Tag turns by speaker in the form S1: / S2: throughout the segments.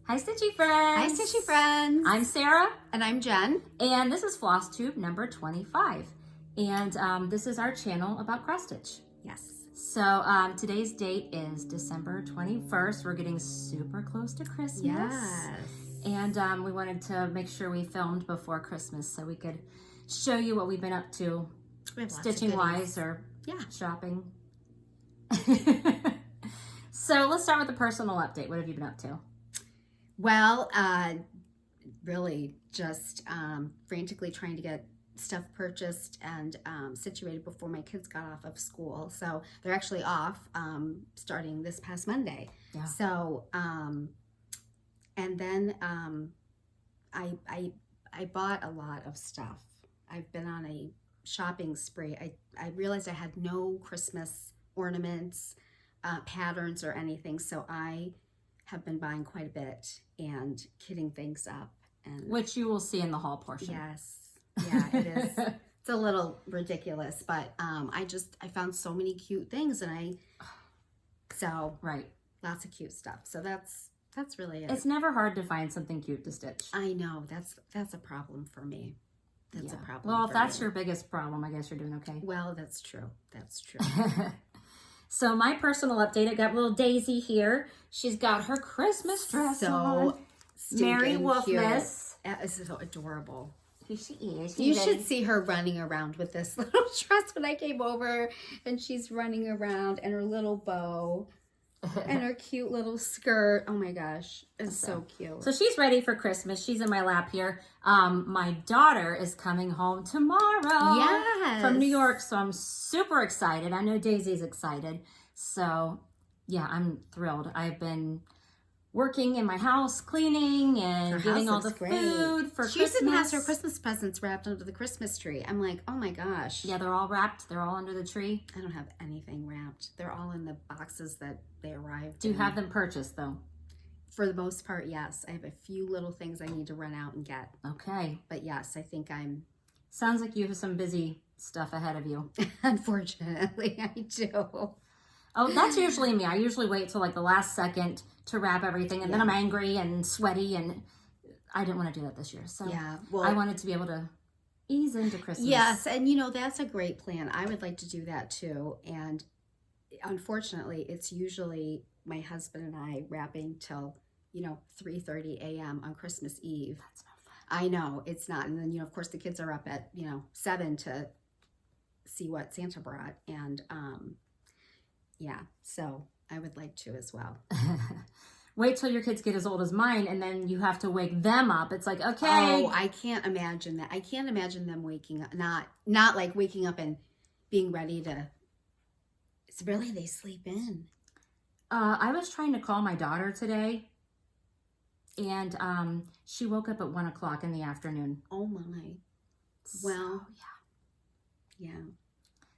S1: Hi, Stitchy friends.
S2: Hi, Stitchy friends.
S1: I'm Sarah.
S2: And I'm Jen.
S1: And this is Flosstube number 25. And this is our channel about cross stitch.
S2: Yes.
S1: So today's date is December 21st. We're getting super close to Christmas.
S2: Yes.
S1: And we wanted to make sure we filmed before Christmas so we could show you what we've been up to stitching-wise or shopping. So let's start with a personal update. What have you been up to?
S2: Well, really just frantically trying to get stuff purchased and situated before my kids got off of school. So they're actually off starting this past Monday.
S1: Yeah.
S2: So, and then I bought a lot of stuff. I've been on a shopping spree. I realized I had no Christmas ornaments, patterns or anything. So I have been buying quite a bit and kitting things up, and
S1: which you will see in the haul portion.
S2: Yes, yeah, it is. It's a little ridiculous, but I found so many cute things, and
S1: right,
S2: lots of cute stuff. So that's really it.
S1: It's never hard to find something cute to stitch.
S2: I know that's a problem for me. That's a problem.
S1: Well, if that's your biggest problem, I guess you're doing okay.
S2: Well, that's true. That's true.
S1: So my personal update, I got little Daisy here. She's got her Christmas dress on. Merry Wolfmas.
S2: This is so adorable.
S1: Here she is.
S2: You should see her running around with this little dress when I came over. And she's running around and her little bow and her cute little skirt. Oh my gosh. It's so cute.
S1: So she's ready for Christmas. She's in my lap here. My daughter is coming home tomorrow.
S2: Yes.
S1: From New York. So I'm super excited. I know Daisy's excited. So yeah, I'm thrilled. I've been working in my house, cleaning and getting all the food for Christmas.
S2: She even has her Christmas presents wrapped under the Christmas tree. I'm like, oh my gosh.
S1: Yeah, they're all wrapped. They're all under the tree.
S2: I don't have anything wrapped. They're all in the boxes that they arrived
S1: Do you have them purchased though?
S2: For the most part, yes. I have a few little things I need to run out and get.
S1: Okay.
S2: But yes, I think I'm...
S1: Sounds like you have some busy stuff ahead of you.
S2: Unfortunately, I do.
S1: Oh, that's usually me. I usually wait till like the last second to wrap everything, and then I'm angry and sweaty, and I didn't want to do that this year. So well, I wanted to be able to ease into Christmas.
S2: Yes, and that's a great plan. I would like to do that too. And unfortunately, it's usually my husband and I wrapping till 3:30 a.m. on Christmas Eve.
S1: That's not fun.
S2: I know it's not. And then of course the kids are up at 7 to see what Santa brought, and yeah, so I would like to as well.
S1: Wait till your kids get as old as mine, and then you have to wake them up. It's like, okay.
S2: Oh, I can't imagine that. I can't imagine them waking up, not like waking up and being ready to. It's really, they sleep in.
S1: I was trying to call my daughter today, and she woke up at 1 o'clock in the afternoon.
S2: Oh my. Well, yeah.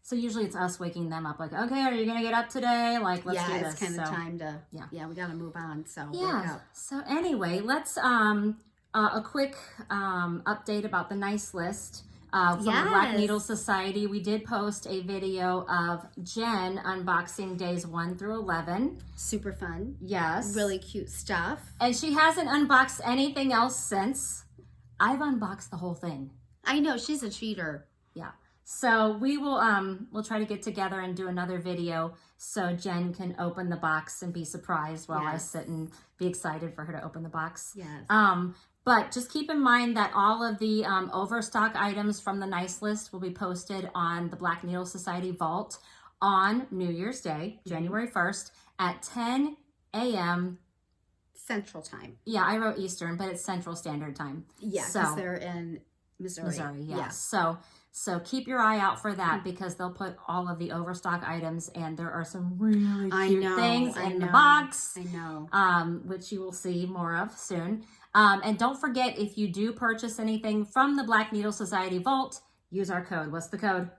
S1: So usually it's us waking them up, like, okay, are you going to get up today? Like, let's do this.
S2: Yeah, it's kind of time to, we got to move on, so wake up.
S1: So anyway, let's, a quick update about the nice list from the Black Needle Society. We did post a video of Jen unboxing days 1 through 11.
S2: Super fun.
S1: Yes.
S2: Really cute stuff.
S1: And she hasn't unboxed anything else since. I've unboxed the whole thing.
S2: I know, she's a cheater.
S1: Yeah. So we will we'll try to get together and do another video so Jen can open the box and be surprised while I sit and be excited for her to open the box.
S2: Yes.
S1: But just keep in mind that all of the overstock items from the nice list will be posted on the Black Needle Society vault on New Year's Day, January 1st at 10 a.m.
S2: Central Time.
S1: Yeah, I wrote Eastern, but it's Central Standard Time.
S2: Yeah, because they're in Missouri.
S1: Yes. So keep your eye out for that because they'll put all of the overstock items, and there are some really cute things in the box.
S2: I know.
S1: Which you will see more of soon. And don't forget, if you do purchase anything from the Black Needle Society vault, use our code. What's the code?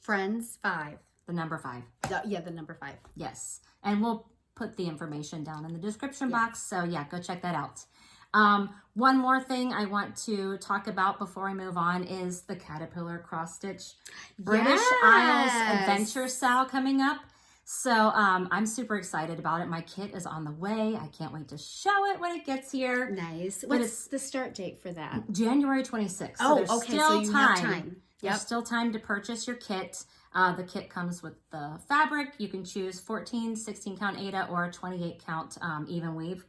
S2: Friends5.
S1: The number 5.
S2: The number 5.
S1: Yes. And we'll put the information down in the description box. So yeah, go check that out. One more thing I want to talk about before I move on is the Caterpillar Cross Stitch British Isles Adventure Sale coming up. So I'm super excited about it. My kit is on the way. I can't wait to show it when it gets here.
S2: Nice.
S1: But
S2: What's the start date for that?
S1: January 26th. So
S2: Oh,
S1: there's
S2: okay.
S1: still
S2: So you have time.
S1: There's
S2: Yep.
S1: still time to purchase your kit. The kit comes with the fabric. You can choose 14, 16 count Aida or 28 count even weave.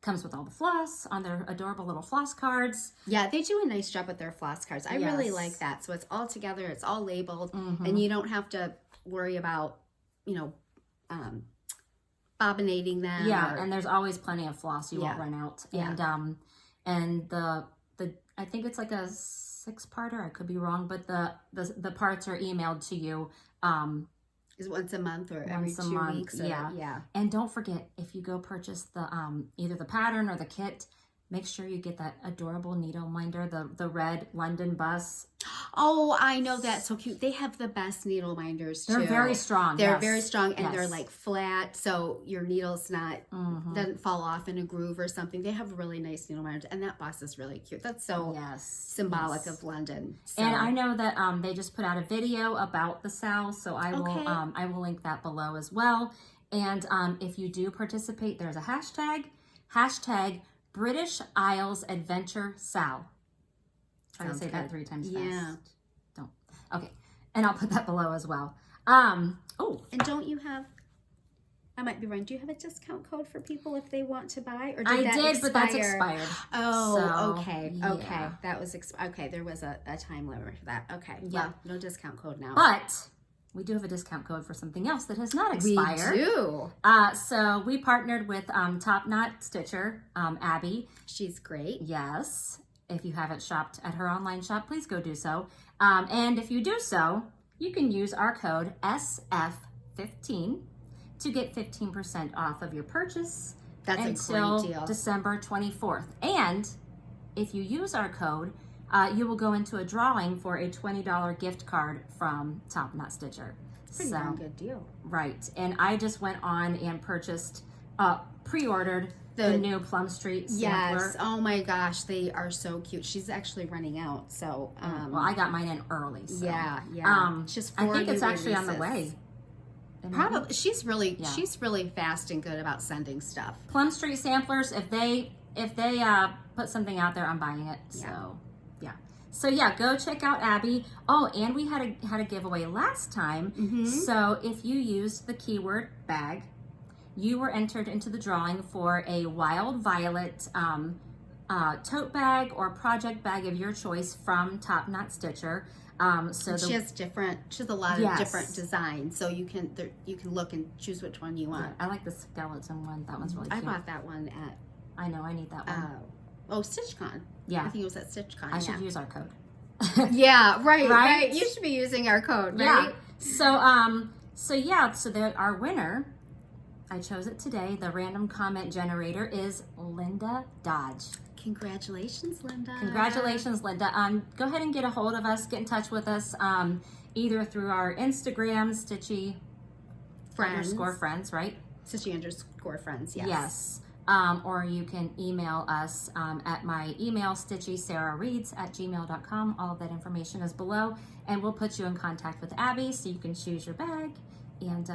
S1: Comes with all the floss on their adorable little floss cards.
S2: Yeah, they do a nice job with their floss cards. I really
S1: Yes.
S2: like that. So it's all together, it's all labeled,
S1: Mhm.
S2: and you don't have to worry about, bobbinating them.
S1: Yeah,
S2: or-
S1: and there's always plenty of floss. You won't
S2: Yeah.
S1: run out.
S2: Yeah.
S1: And the I think it's like a 6-parter. I could be wrong, but the parts are emailed to you.
S2: Is once a month or every
S1: Once a
S2: 2
S1: month,
S2: weeks? Or,
S1: yeah.
S2: Yeah.
S1: And don't forget, if you go purchase the either the pattern or the kit, make sure you get that adorable needle minder, the red London bus.
S2: Oh, I know, that's so cute. They have the best needle minders too.
S1: They're very strong.
S2: They're
S1: yes.
S2: very strong, and they're
S1: Yes.
S2: like flat, so your needle's not
S1: Mhm.
S2: doesn't fall off in a groove or something. They have really nice needle minders, and that bus is really cute. That's so
S1: Yes.
S2: symbolic
S1: yes.
S2: of London. So.
S1: And I know that they just put out a video about the sale, so I
S2: Okay.
S1: will link that below as well. And if you do participate, there's a hashtag British Isles Adventure Sal. Try to
S2: Sounds
S1: say that
S2: good.
S1: 3 times
S2: Yeah.
S1: fast. Don't. Okay. And I'll put that below as well. Oh,
S2: And don't you have? I might be wrong. Do you have a discount code for people if they want to buy, or
S1: I
S2: that
S1: did, but that's
S2: expire?
S1: expired.
S2: Oh,
S1: So,
S2: okay,
S1: yeah.
S2: okay. That was okay. There was a time limit for that. Okay,
S1: Yeah.
S2: well, no discount code now.
S1: But we do have a discount code for something else that has not expired.
S2: We do.
S1: So we partnered with Top Knot Stitcher, Abby.
S2: She's great.
S1: Yes. If you haven't shopped at her online shop, please go do so. And if you do so, you can use our code SF15 to get 15% off of your purchase
S2: That's
S1: until
S2: a great deal.
S1: December 24th. And if you use our code, you will go into a drawing for a $20 gift card from Top Knot Stitcher.
S2: Pretty darn good deal.
S1: Right. And I just went on and purchased, pre-ordered the new Plum Street sampler.
S2: Yes. Oh my gosh, they are so cute. She's actually running out. So,
S1: Well, I got mine in early. So.
S2: yeah. Just
S1: I
S2: 4
S1: think it's
S2: new
S1: actually on the
S2: releases.
S1: way. It might be.
S2: Probably. She's really
S1: Yeah.
S2: fast and good about sending stuff.
S1: Plum Street samplers. If they put something out there, I'm buying it. So yeah, go check out Abby. Oh, and we had a giveaway last time.
S2: Mm-hmm.
S1: So if you used the keyword bag, you were entered into the drawing for a Wild Violet tote bag or project bag of your choice from Top Knot Stitcher.
S2: She has a lot
S1: Yes.
S2: of different designs, so you can look and choose which one you want.
S1: I like the skeleton one. That one's really
S2: I
S1: cute.
S2: bought that one at
S1: I know, I need that one.
S2: StitchCon.
S1: Yeah.
S2: I think it was at StitchCon.
S1: I should use our code.
S2: Yeah, right.
S1: Right?
S2: You should be using our code,
S1: Yeah.
S2: right?
S1: So our winner, I chose it today. The random comment generator is Linda Dodge.
S2: Congratulations, Linda.
S1: Congratulations, Linda. Go ahead and get a hold of us. Get in touch with us either through our Instagram, Stitchy _friends, right?
S2: Stitchy _friends, yes.
S1: Yes. Or you can email us at my email, stitchysarahreads@gmail.com. All of that information is below, and we'll put you in contact with Abby so you can choose your bag and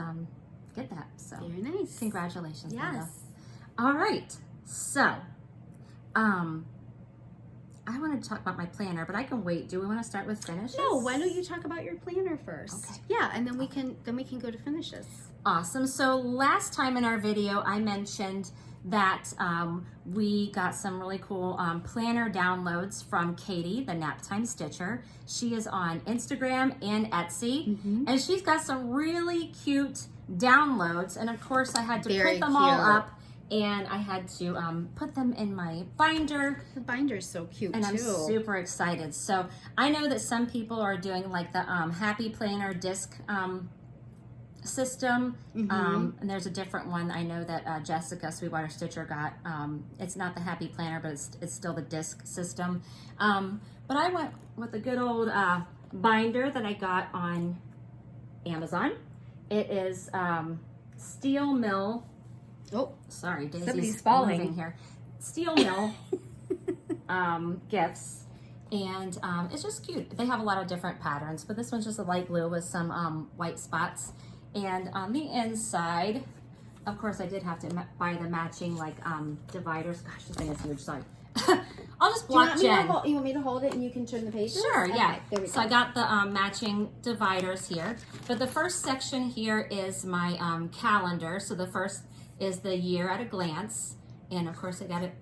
S1: get that. So
S2: Very nice.
S1: congratulations, Linda.
S2: Yes.
S1: All right. So, I want to talk about my planner, but I can wait. Do we want to start with finishes?
S2: No, why don't you talk about your planner first?
S1: Okay.
S2: Yeah, and then we can go to finishes.
S1: Awesome. So last time in our video, I mentioned that we got some really cool planner downloads from Katie, the Naptime Stitcher. She is on Instagram and Etsy, and she's got some really cute downloads. And of course, I had to
S2: Very
S1: print them all
S2: cute.
S1: up, and I had to put them in my binder.
S2: The binder's so cute,
S1: And
S2: too.
S1: I'm super excited. So I know that some people are doing like the Happy Planner disc system, and there's a different one I know that Jessica Sweetwater Stitcher got. It's not the Happy Planner, but it's still the disc system. But I went with a good old binder that I got on Amazon. It is Steel Mill.
S2: Oh,
S1: Sorry, Daisy's
S2: somebody's falling
S1: moving here. Steel Mill gifts, and it's just cute. They have a lot of different patterns, but this one's just a light blue with some white spots. And on the inside, of course, I did have to buy the matching like dividers. Gosh, this thing is huge. Sorry. I'll just block Jen.
S2: You want me to hold it and you can turn the pages?
S1: Sure, yeah.
S2: Okay, there we go.
S1: So I got the matching dividers here. But the first section here is my calendar. So the first is the year at a glance. And of course I got it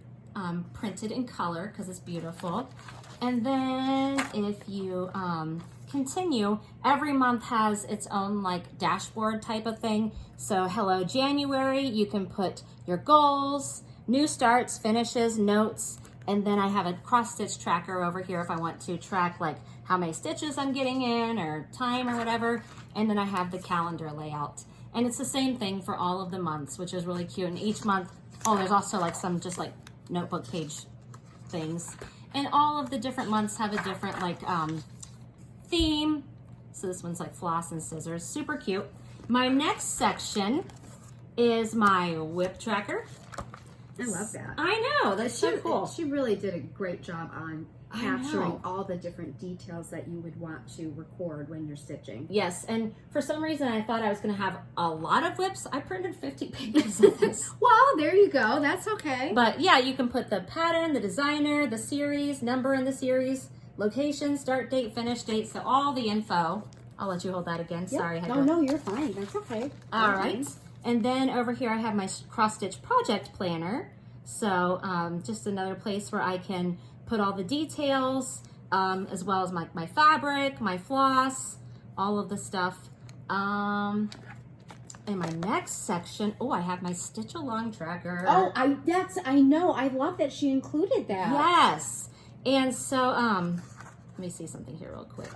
S1: printed in color because it's beautiful. And then if you continue, every month has its own like dashboard type of thing. So hello January, you can put your goals, new starts, finishes, notes, and then I have a cross stitch tracker over here if I want to track like how many stitches I'm getting in or time or whatever. And then I have the calendar layout. And it's the same thing for all of the months, which is really cute. And each month, oh, there's also like some just like notebook page things. And all of the different months have a different like theme. So this one's like floss and scissors, super cute. My next section is my whip tracker.
S2: I love that.
S1: I know, that's so cool.
S2: She really did a great job on capturing all the different details that you would want to record when you're stitching.
S1: Yes, and for some reason I thought I was going to have a lot of whips. I printed 50 pages of this.
S2: Well, there you go. That's okay.
S1: But yeah, you can put the pattern, the designer, the series, number in the series, location, start date, finish date, so all the info. I'll let you hold that again.
S2: Yep.
S1: Sorry.
S2: No, you're fine. That's okay.
S1: All right. And then over here I have my cross stitch project planner. So just another place where I can put all the details, as well as my fabric, my floss, all of the stuff. In my next section, oh, I have my stitch along tracker.
S2: Oh, I know. I love that she included that.
S1: Yes. And so, let me see something here real quick.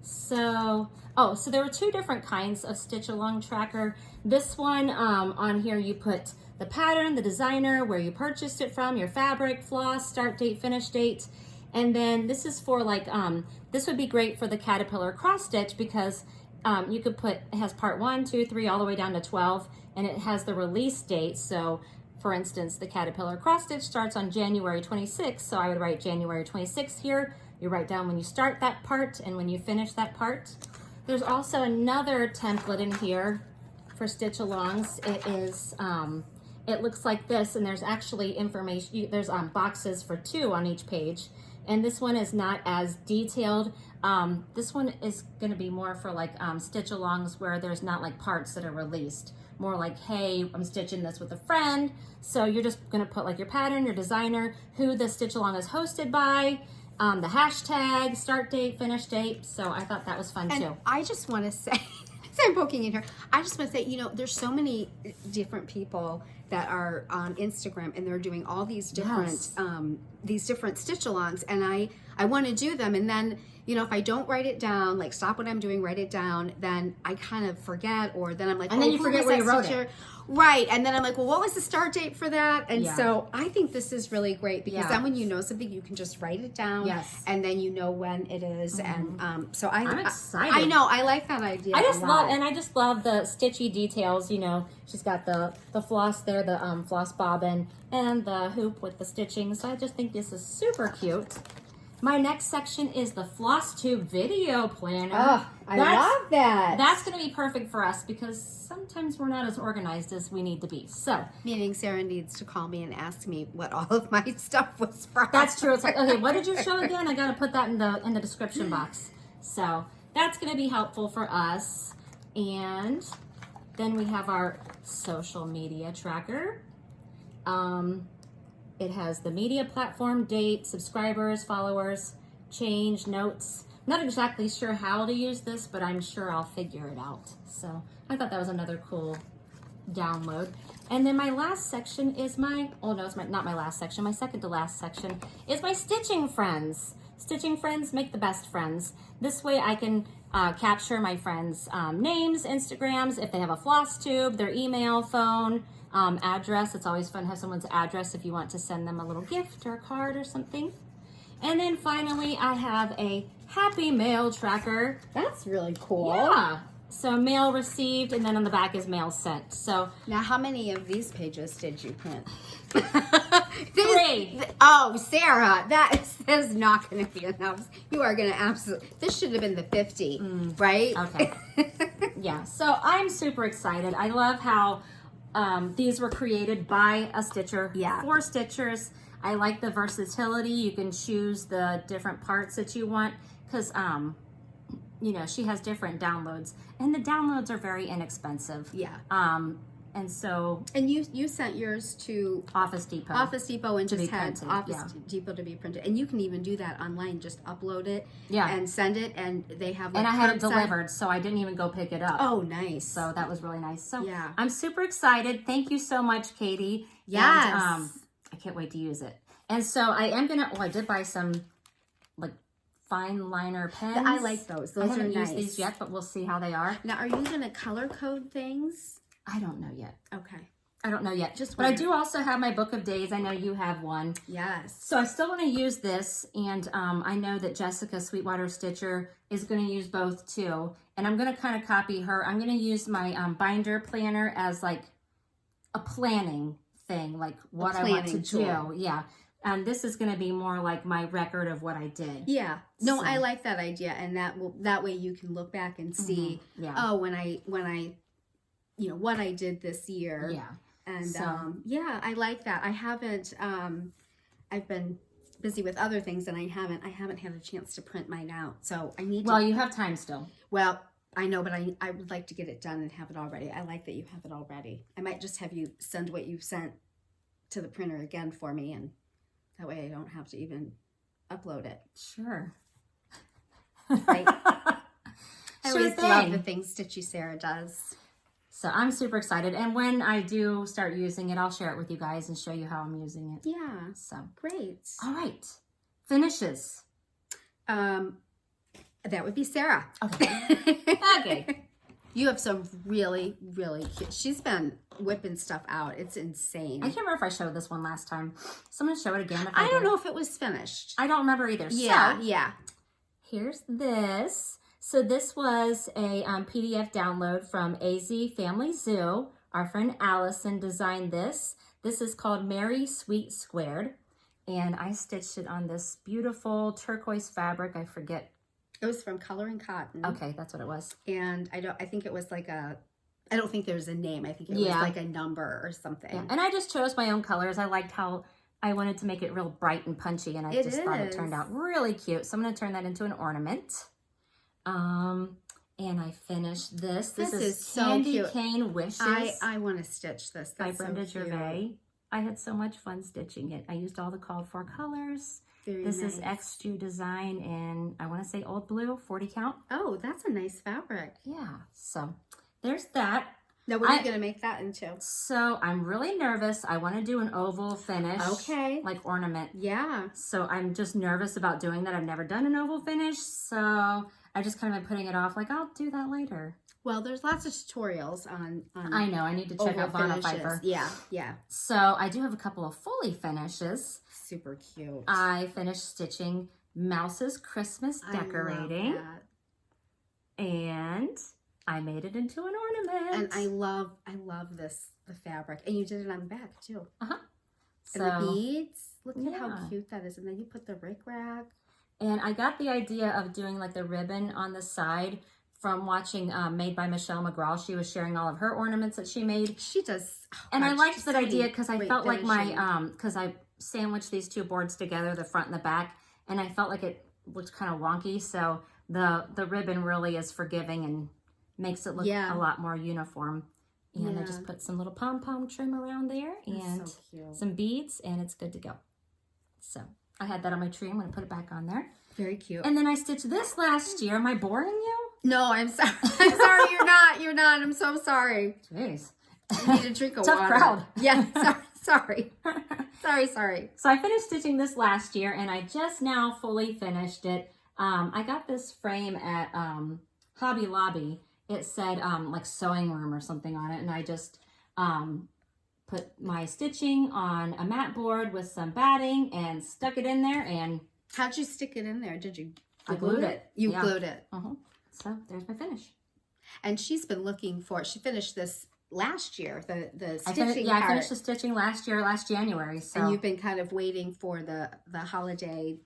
S1: So, so there were two different kinds of stitch along tracker. This one, on here you put the pattern, the designer, where you purchased it from, your fabric, floss, start date, finish date. And then this is for like, this would be great for the caterpillar cross stitch because you could put, it has part 1, 2, 3, all the way down to 12, and it has the release date. So for instance, the caterpillar cross stitch starts on January 26th. So I would write January 26th here. You write down when you start that part and when you finish that part. There's also another template in here for stitch alongs. It is, it looks like this, and there's actually information, there's boxes for 2 on each page. And this one is not as detailed. This one is gonna be more for like stitch alongs where there's not like parts that are released. More like, hey, I'm stitching this with a friend. So you're just gonna put like your pattern, your designer, who the stitch along is hosted by, the hashtag, start date, finish date. So I thought that was fun too.
S2: I just wanna say, as I'm poking in here, I just wanna say, there's so many different people that are on Instagram and they're doing all these different stitch alongs, and I want to do them, and then if I don't write it down, like stop what I'm doing, write it down, then I kind of forget, or then I'm like,
S1: and then you forget where you wrote it.
S2: Right, and then I'm like, well, what was the start date for that? And so I think this is really great because then when you know something, you can just write it down, and then you know when it is, and so I'm excited. I know, I like that idea.
S1: I just love the stitchy details. She's got the floss there, the floss bobbin, and the hoop with the stitching. So I just think this is super cute. My next section is the Flosstube video planner.
S2: Oh, I love that.
S1: That's going to be perfect for us because sometimes we're not as organized as we need to be. So,
S2: meaning Sarah needs to call me and ask me what all of my stuff was from.
S1: That's true. It's like, okay, what did you show again? I got to put that in the description box. So that's going to be helpful for us. And then we have our social media tracker. It has the media platform, date, subscribers, followers, change, notes. I'm not exactly sure how to use this, but I'm sure I'll figure it out. So I thought that was another cool download. And then my last section is not my last section, my second to last section is my stitching friends. Stitching friends make the best friends. This way I can capture my friends' names, Instagrams, if they have a Flosstube, their email, phone, address. It's always fun to have someone's address if you want to send them a little gift or a card or something. And then finally, I have a happy mail tracker.
S2: That's really cool.
S1: Yeah. So mail received, and then on the back is mail sent. So
S2: now, how many of these pages did you print?
S1: 3. Yay!
S2: Oh, Sarah, that is not going to be enough. You are going to absolutely, this should have been the 50, right?
S1: Okay. Yeah, so I'm super excited. I love how these were created by a stitcher for stitchers. I like the versatility. You can choose the different parts that you want because, you know, she has different downloads, and the downloads are very inexpensive.
S2: Yeah.
S1: And so.
S2: And you sent yours to
S1: Office Depot.
S2: Office Depot and just had
S1: printed,
S2: Office Depot to be printed. And you can even do that online. Just upload it and send it, and they have. Like,
S1: and I had it delivered, so I didn't even go pick it up.
S2: Oh, nice.
S1: So that was really nice. So
S2: yeah,
S1: I'm super excited. Thank you so much, Katie.
S2: Yes.
S1: And, I can't wait to use it. And so I am gonna. Oh, I did buy some like fine liner pens.
S2: I like those. Those
S1: I haven't
S2: are nice.
S1: used these yet, but we'll see how they are.
S2: Now, are you gonna color code things?
S1: I don't know yet.
S2: Okay.
S1: I don't know yet. But I do also have my book of days. I know you have one.
S2: Yes.
S1: So I still want to use this, and I know that Jessica Sweetwater Stitcher is going to use both too. And I'm going to kind of copy her. I'm going to use my binder planner as like a planning thing, like what I want to do. Yeah. And this is going to be more like my record of what I did.
S2: Yeah. No, I like that idea, and that way you can look back and see. Oh, when I you know what I did this year.
S1: Yeah.
S2: And yeah, I like that. I haven't I've been busy with other things, and I haven't had a chance to print mine out. So I need
S1: Well, you have time still.
S2: Well, I know, but I would like to get it done and have it all ready. I like that you have it all ready. I might just have you send what you sent to the printer again for me, and that way I don't have to even upload it.
S1: Sure.
S2: Right? I always love the things Stitchy Sarah does.
S1: So I'm super excited. And when I do start using it, I'll share it with you guys and show you how I'm using it.
S2: Yeah.
S1: So
S2: great.
S1: All right. Finishes.
S2: That would be Sarah.
S1: Okay. Okay.
S2: You have some really, really cute. She's been whipping stuff out. It's insane.
S1: I can't remember if I showed this one last time. So I'm going to show it again.
S2: I don't know if it was finished.
S1: I don't remember either.
S2: Yeah,
S1: so,
S2: yeah.
S1: Here's this. So this was a PDF download from AZ Family Zoo. Our friend Allison designed this. This is called Merry Sweet Squared. And I stitched it on this beautiful turquoise fabric. I forget.
S2: It was from Coloring Cotton.
S1: Okay, that's what it was.
S2: And I think it was like I don't think there's a name. I think it was like a number or something.
S1: Yeah. And I just chose my own colors. I liked how I wanted to make it real bright and punchy, and I just thought it turned out really cute. So I'm going to turn that into an ornament. And I finished this. This is so Candy
S2: cute.
S1: Cane Wishes.
S2: I want to stitch this. That's
S1: by Brenda Gervais. I had so much fun stitching it. I used all the called for colors. This is Extrude Design in, I want to say Old Blue, 40 count.
S2: Oh, that's a nice fabric.
S1: Yeah, so there's that.
S2: Now, what are you going to make that into?
S1: So I'm really nervous. I want to do an oval finish.
S2: Okay.
S1: Like ornament.
S2: Yeah.
S1: So I'm just nervous about doing that. I've never done an oval finish, so I just kind of been putting it off. Like, I'll do that later.
S2: Well, there's lots of tutorials on
S1: I know. I need to check out Vanna Pfeiffer.
S2: Yeah, yeah.
S1: So I do have a couple of fully finishes.
S2: Super cute.
S1: I finished stitching Mouse's Christmas decorating.
S2: I love that.
S1: And I made it into an ornament.
S2: And I love the fabric. And you did it on the back too.
S1: Uh-huh.
S2: And the beads. Look at how cute that is. And then you put the rickrack.
S1: And I got the idea of doing like the ribbon on the side from watching Made by Michelle McGraw. She was sharing all of her ornaments that she made.
S2: She does.
S1: And I liked that idea because I felt like my, because I sandwiched these two boards together, the front and the back, and I felt like it looked kind of wonky. So the ribbon really is forgiving and makes it look a lot more uniform. And I just put some little pom-pom trim around there and some beads, and it's good to go. So I had that on my tree. I'm going to put it back on there.
S2: Very cute.
S1: And then I stitched this last year. Am I boring you?
S2: No, I'm sorry. I'm sorry. You're not. You're not. I'm so sorry.
S1: Jeez.
S2: You need a drink of
S1: Tough
S2: water.
S1: crowd.
S2: Yeah. Sorry. Sorry.
S1: So I finished stitching this last year, and I just now fully finished it. I got this frame at Hobby Lobby. It said like sewing room or something on it, and I just put my stitching on a mat board with some batting and stuck it in there. And
S2: how'd you stick it in there? Did you?
S1: I glued it.
S2: You glued it.
S1: So there's my finish.
S2: And she's been looking for. She finished this last year, the
S1: I
S2: stitching
S1: I
S2: part.
S1: finished the stitching last January. So
S2: And you've been kind of waiting for the holiday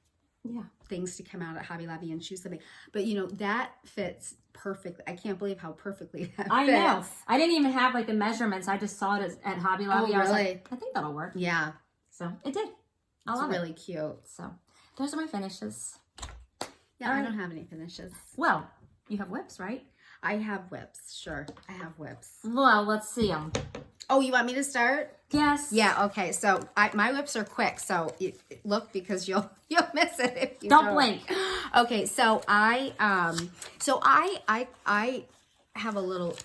S1: yeah.
S2: things to come out at Hobby Lobby and choose something. But you know, that fits perfectly. I can't believe how perfectly that
S1: I
S2: fits.
S1: know. I didn't even have like the measurements. I just saw it at Hobby Lobby.
S2: Oh,
S1: I was
S2: really?
S1: like, I think that'll work.
S2: Yeah.
S1: So it did. I
S2: It's
S1: love
S2: really
S1: it.
S2: cute.
S1: So those are my finishes.
S2: Yeah,
S1: All
S2: I
S1: right.
S2: don't have any finishes.
S1: Well, you have whips, right?
S2: I have whips. Sure, I have whips.
S1: Well, let's see them.
S2: Oh, you want me to start?
S1: Yes.
S2: Yeah. Okay. So my whips are quick. So look, because you'll miss it if you
S1: Don't blink.
S2: Okay. So I have a little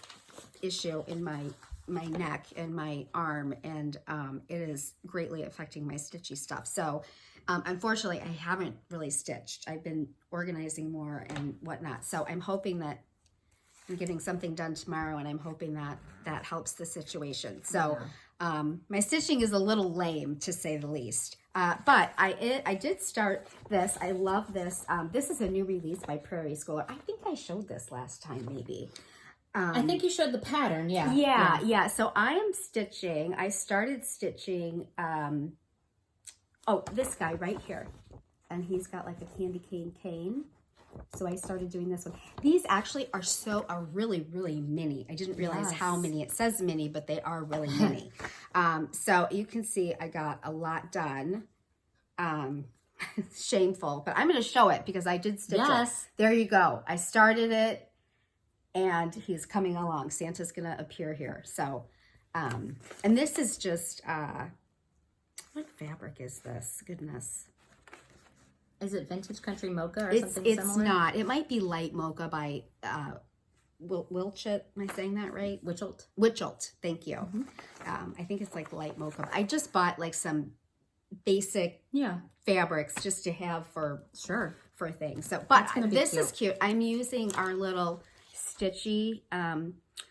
S2: issue in my neck and my arm, and it is greatly affecting my stitchy stuff. So unfortunately, I haven't really stitched. I've been organizing more and whatnot. So I'm hoping that I'm getting something done tomorrow, and I'm hoping that that helps the situation. So my stitching is a little lame, to say the least. But I did start this. I love this. This is a new release by Prairie Schooler. I think I showed this last time, maybe.
S1: I think you showed the pattern. Yeah.
S2: Yeah. So I am stitching. I started stitching. Oh, this guy right here, and he's got like a candy cane. So I started doing this one. These actually are really, really mini. I didn't realize how many. It says mini, but they are really mini. So you can see I got a lot done. Shameful, but I'm going to show it because I did stitch it. There you go. I started it, and he's coming along. Santa's going to appear here. So, and this is just, what fabric is this? Goodness.
S1: Is it Vintage Country Mocha or something
S2: It's
S1: similar?
S2: not. It might be Light Mocha by Wilchit. Am I saying that right?
S1: Witchelt.
S2: Witchelt. Thank you. I think it's like Light Mocha. I just bought like some basic fabrics just to have for things. So, but this is cute. I'm using our little Stitchy.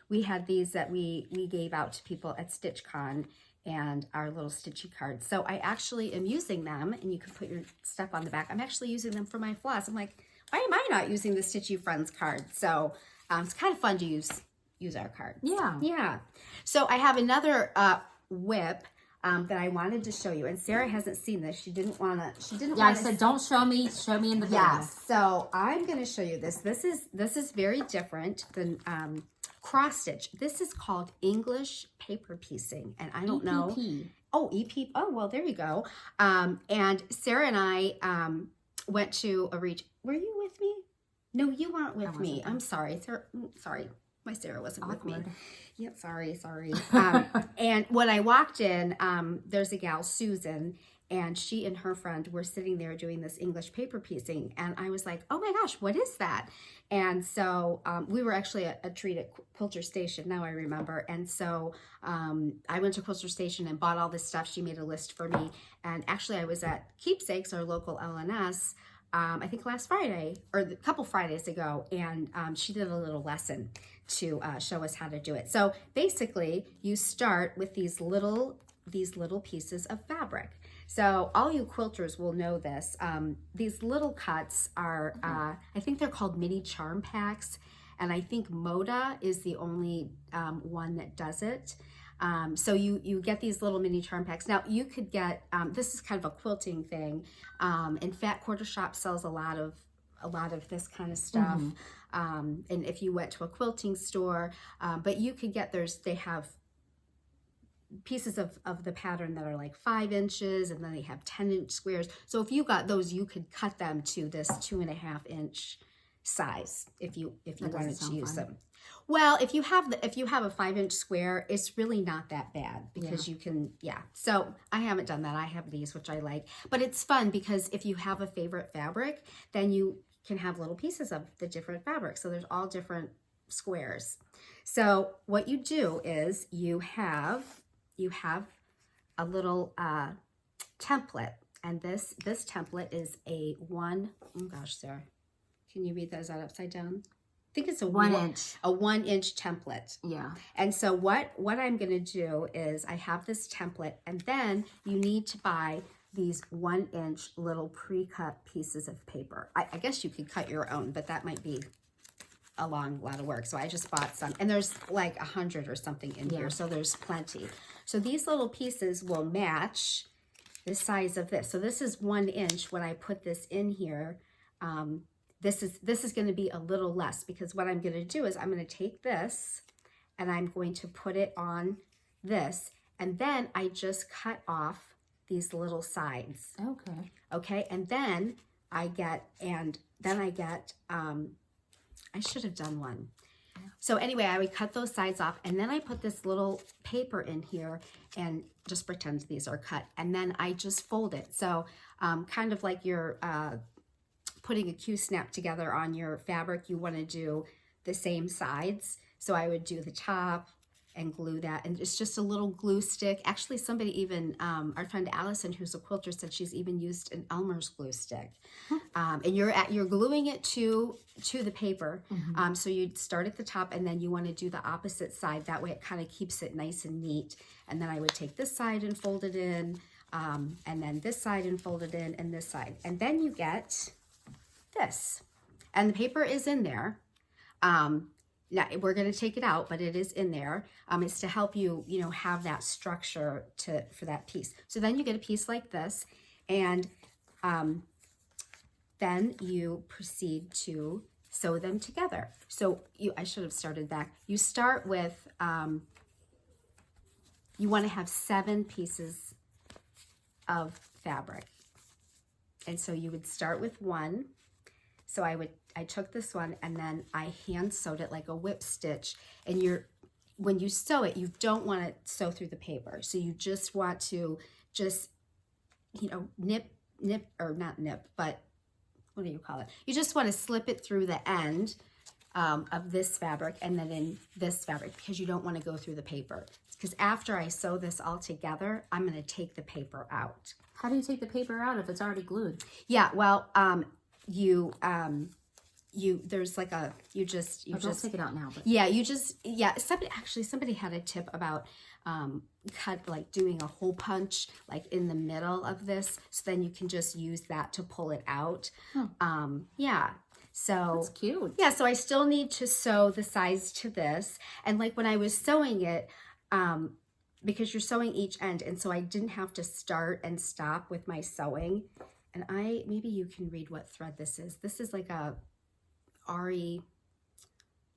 S2: We had these that we gave out to people at StitchCon, and our little Stitchy cards. So I actually am using them, and you can put your stuff on the back. I'm actually using them for my floss. I'm like, why am I not using the Stitchy Friends card? So it's kind of fun to use our cards. Yeah. So I have another whip that I wanted to show you, and Sarah hasn't seen this. She didn't want to.
S1: I said, don't show me. Show me in the video.
S2: Yes. So I'm going to show you this. This is very different than cross stitch. This is called English paper piecing, and I don't know. Oh, EP. Oh, well, there you go. And Sarah and I went to a reach. Were you with me? No, you weren't with me. I'm sorry. Sorry. My Sarah wasn't with me. Yep, sorry. And when I walked in, there's a gal, Susan, and she and her friend were sitting there doing this English paper piecing. And I was like, oh my gosh, what is that? And so we were actually at a treat at Quilter Station, now I remember. And so I went to Quilter Station and bought all this stuff. She made a list for me. And actually I was at Keepsakes, our local LNS, I think last Friday, or a couple Fridays ago, and she did a little lesson to show us how to do it. So basically, you start with these little pieces of fabric. So all you quilters will know this. These little cuts are, I think they're called mini charm packs, and I think Moda is the only one that does it. So you get these little mini charm packs. Now you could get, this is kind of a quilting thing, and Fat Quarter Shop sells a lot of this kind of stuff. And if you went to a quilting store, but you could get they have pieces of the pattern that are like 5 inches, and then they have 10-inch squares. So if you got those, you could cut them to this 2.5-inch size if you wanted to use them. Well, if you have a 5-inch square, it's really not that bad because you can, So I haven't done that. I have these, which I like, but it's fun because if you have a favorite fabric, then you can have little pieces of the different fabrics. So there's all different squares. So what you do is you have a little template, and this template is a oh gosh, Sarah, can you read that? Is that upside down? I think it's a 1 inch. A 1-inch template. Yeah. And so what I'm going to do is I have this template, and then you need to buy these 1-inch little pre-cut pieces of paper. I guess you could cut your own, but that might be a lot of work. So I just bought some, and there's like 100 or something in here. So there's plenty. So these little pieces will match the size of this. So this is 1 inch. When I put this in here, this is going to be a little less, because what I'm going to do is I'm going to take this and I'm going to put it on this, and then I just cut off these little sides.
S1: Okay.
S2: Okay, and then I get, I should have done one. So anyway, I would cut those sides off, and then I put this little paper in here and just pretend these are cut, and then I just fold it. So kind of like you're putting a Q-snap together on your fabric, you want to do the same sides. So I would do the top and glue that, and it's just a little glue stick. Actually, somebody even, our friend Allison, who's a quilter, said she's even used an Elmer's glue stick. And you're gluing it to the paper. So you'd start at the top, and then you want to do the opposite side. That way it kind of keeps it nice and neat. And then I would take this side and fold it in, and then this side and fold it in, and this side. And then you get this. And the paper is in there. Now, we're going to take it out, but it is in there. It's to help you, have that structure for that piece. So then you get a piece like this, and then you proceed to sew them together. So I should have started back. You start with, you want to have 7 pieces of fabric. And so you would start with 1. So I took this one, and then I hand sewed it like a whip stitch. And when you sew it, you don't want to sew through the paper. So you just want to nip, or not nip, but what do you call it? You just want to slip it through the end of this fabric and then in this fabric, because you don't want to go through the paper. Because after I sew this all together, I'm going to take the paper out.
S1: How do you take the paper out if it's already glued?
S2: Yeah, well, there's like a, you just
S1: take it out now. But.
S2: Yeah, somebody had a tip about doing a hole punch like in the middle of this, so then you can just use that to pull it out. Yeah, so
S1: that's cute.
S2: Yeah, so I still need to sew the sides to this, and like when I was sewing it, because you're sewing each end, and so I didn't have to start and stop with my sewing. And maybe you can read what thread this is. This is like a RE,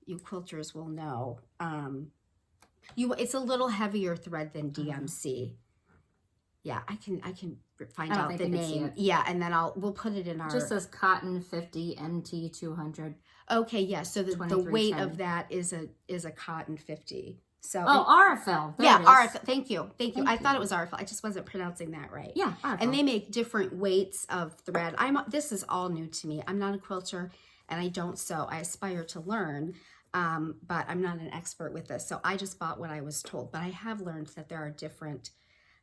S2: you quilters will know. It's a little heavier thread than DMC. Yeah, I can find out the name. Yeah, and then we'll put it in our.
S1: It just says cotton 50 NT 200.
S2: Okay, yeah. So the weight of that is a cotton 50. So
S1: RFL.
S2: Yeah, RFL. Thank you. I thought it was RFL. I just wasn't pronouncing that right.
S1: Yeah, RFL.
S2: And they make different weights of thread. This is all new to me. I'm not a quilter, and I don't sew. I aspire to learn, but I'm not an expert with this. So I just bought what I was told. But I have learned that there are different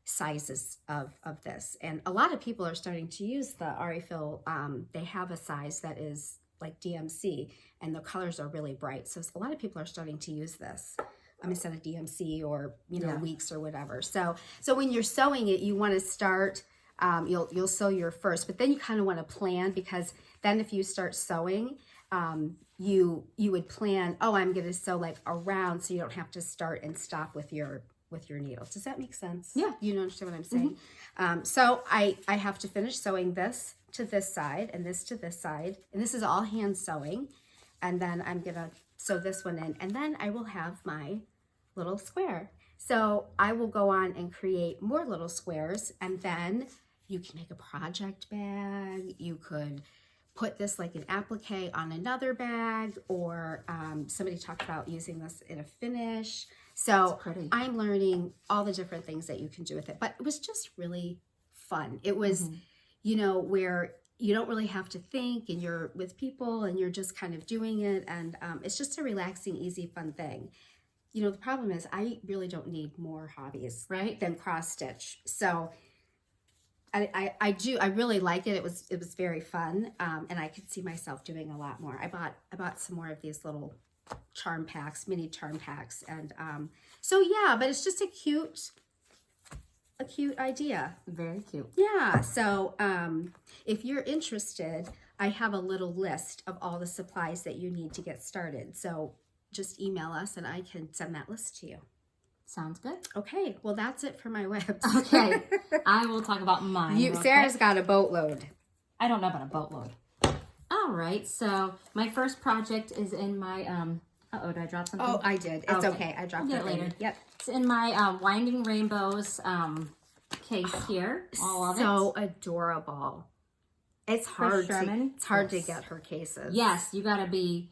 S2: sizes of this, and a lot of people are starting to use the RFL. They have a size that is like DMC, and the colors are really bright. So a lot of people are starting to use this. Instead of DMC or weeks or whatever. So when you're sewing it, you want to start. You'll sew your first, but then you kind of want to plan, because then if you start sewing, you would plan. Oh, I'm going to sew like around, so you don't have to start and stop with your needles. Does that make sense?
S1: Yeah,
S2: you understand what I'm saying. So I have to finish sewing this to this side and this to this side, and this is all hand sewing, and then I'm gonna sew this one in, and then I will have my little square. So I will go on and create more little squares, and then you can make a project bag. You could put this like an applique on another bag, or somebody talked about using this in a finish. So I'm learning all the different things that you can do with it, but it was just really fun. It was, where you don't really have to think, and you're with people and you're just kind of doing it, and it's just a relaxing, easy, fun thing. The problem is I really don't need more hobbies, right, than cross stitch. So I really like it. It was very fun, and I could see myself doing a lot more. I bought some more of these little charm packs, mini charm packs, and so yeah. But it's just a cute idea.
S1: Very cute.
S2: Yeah. So if you're interested, I have a little list of all the supplies that you need to get started. So just email us and I can send that list to you.
S1: Sounds good.
S2: Okay, well that's it for my webs.
S1: Okay, I will talk about mine.
S2: Sarah's got a boatload.
S1: I don't know about a boatload. All right, so my first project is in my, uh-oh, did I drop something?
S2: Oh, I did. It's okay. I dropped it
S1: later.
S2: Yep.
S1: It's in my Winding Rainbows case here. All of it.
S2: So adorable. It's hard to get her cases.
S1: Yes, you gotta be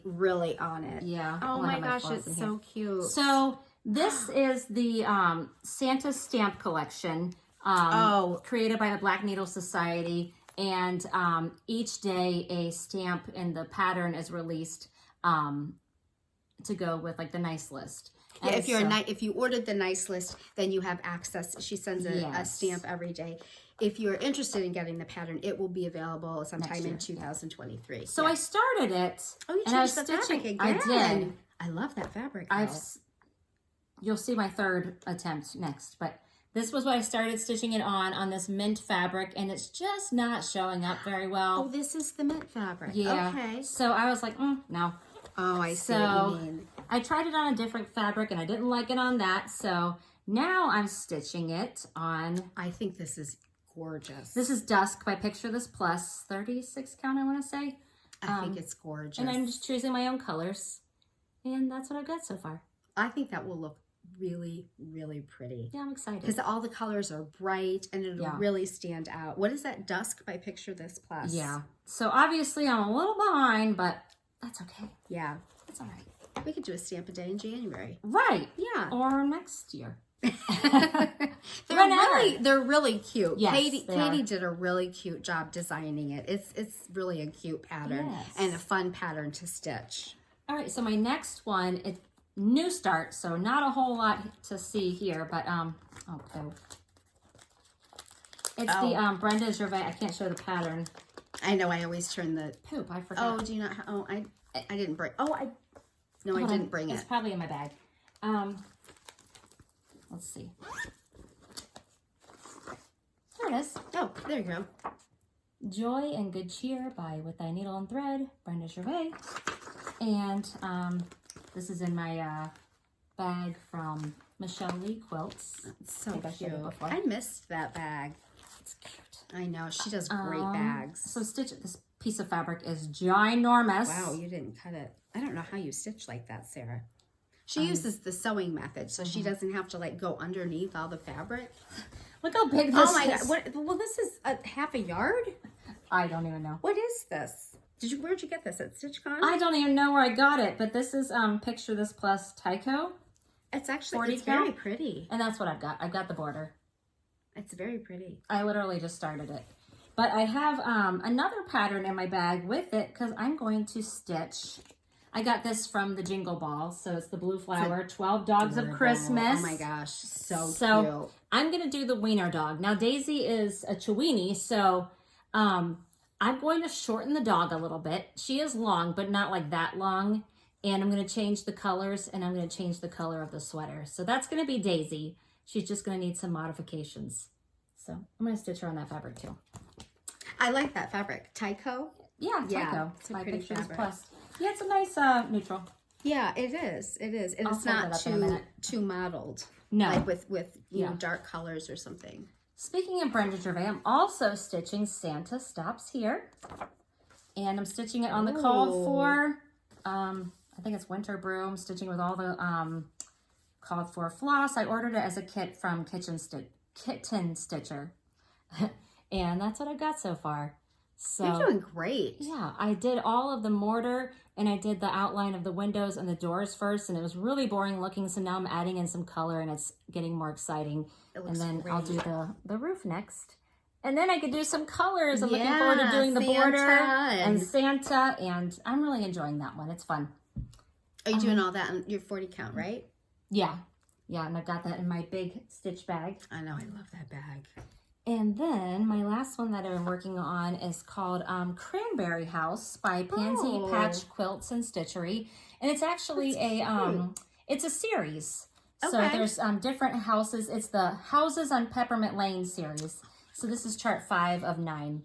S2: really on it.
S1: Yeah.
S2: Oh my gosh, it's so cute.
S1: So this is the Santa stamp collection created by the Black Needle Society, and each day a stamp in the pattern is released to go with like the nice list.
S2: Yeah, if you ordered the nice list, then you have access. She sends a stamp every day. If you're interested in getting the pattern, it will be sometime in 2023.
S1: So I started it.
S2: Oh, you changed the fabric again.
S1: I did.
S2: I love that fabric.
S1: You'll see my third attempt next, but this was what I started stitching it on this mint fabric, and it's just not showing up very well.
S2: Oh, this is the mint fabric.
S1: Yeah.
S2: Okay.
S1: So I was like, no.
S2: Oh, I see what you mean.
S1: I tried it on a different fabric, and I didn't like it on that, so now I'm stitching it on...
S2: I think this is gorgeous.
S1: This is Dusk by Picture This Plus, 36 count, I want to say.
S2: I think it's gorgeous.
S1: And I'm just choosing my own colors, and that's what I've got so far.
S2: I think that will look really, really pretty.
S1: Yeah, I'm excited.
S2: Because all the colors are bright, and it'll really stand out. What is that? Dusk by Picture This Plus.
S1: Yeah. So obviously I'm a little behind, but that's okay.
S2: Yeah.
S1: It's all right.
S2: We could do a stamp a day in January.
S1: Right.
S2: Yeah.
S1: Or next year.
S2: They're really cute.
S1: Yes,
S2: Katie did a really cute job designing it. It's really a cute pattern and a fun pattern to stitch.
S1: All right, so my next one is new start, so not a whole lot to see here, but it's the Brenda Gervais. I can't show the pattern.
S2: I know. I always turn the
S1: poop. I forgot.
S2: Oh, do you not? I didn't bring. I didn't bring it.
S1: It's probably in my bag. Let's see. There it is.
S2: Oh, there you go.
S1: Joy and Good Cheer by With Thy Needle and Thread, Brenda Gervais. And this is in my bag from Michelle Lee Quilts.
S2: It's so cute. I missed that bag.
S1: It's cute.
S2: I know. She does great bags.
S1: So this piece of fabric is ginormous.
S2: Wow, you didn't cut it. I don't know how you stitch like that, Sarah. She uses the sewing method, so she doesn't have to like go underneath all the fabric.
S1: Look how big this is.
S2: Oh my God. Well, this is half a yard?
S1: I don't even know.
S2: What is this? Where'd you get this? At StitchCon?
S1: I don't even know where I got it, but this is Picture This Plus Tyco.
S2: It's actually very pretty.
S1: And that's what I've got. I've got the border.
S2: It's very pretty.
S1: I literally just started it. But I have another pattern in my bag with it because I'm going to stitch. I got this from the Jingle Ball, so it's the blue flower, 12 Dogs of Christmas.
S2: Oh my gosh, so cute.
S1: I'm going to do the wiener dog. Now, Daisy is a Chiweenie, so I'm going to shorten the dog a little bit. She is long, but not like that long. And I'm going to change the colors, and I'm going to change the color of the sweater. So that's going to be Daisy. She's just going to need some modifications. So I'm going to stitch her on that fabric, too.
S2: I like that fabric. Tyco?
S1: Yeah, Tyco.
S2: It's a pretty fabric.
S1: Plus. Yeah, it's a nice neutral.
S2: Yeah, it is. It is. And it's not too mottled.
S1: No.
S2: Like with you know, dark colors or something.
S1: Speaking of Brenda Gervais, I'm also stitching Santa Stops Here. And I'm stitching it on the called for, I think it's Winter Broom, stitching with all the called for floss. I ordered it as a kit from Kitten Stitcher. And that's what I've got so far. So
S2: you're doing great.
S1: Yeah, I did all of the mortar and I did the outline of the windows and the doors first, and it was really boring looking. So now I'm adding in some color and it's getting more exciting. And then I'll do the roof next. And then I could do some colors. I'm looking forward to doing the border and Santa, and I'm really enjoying that one. It's fun.
S2: Are you doing all that on your 40 count, right?
S1: Yeah. Yeah, and I've got that in my big stitch bag.
S2: I know, I love that bag.
S1: And then my last one that I've been working on is called Cranberry House by Pansy Patch Quilts and Stitchery. And it's actually it's a series. Okay. So there's different houses. It's the Houses on Peppermint Lane series. So this is chart 5 of 9.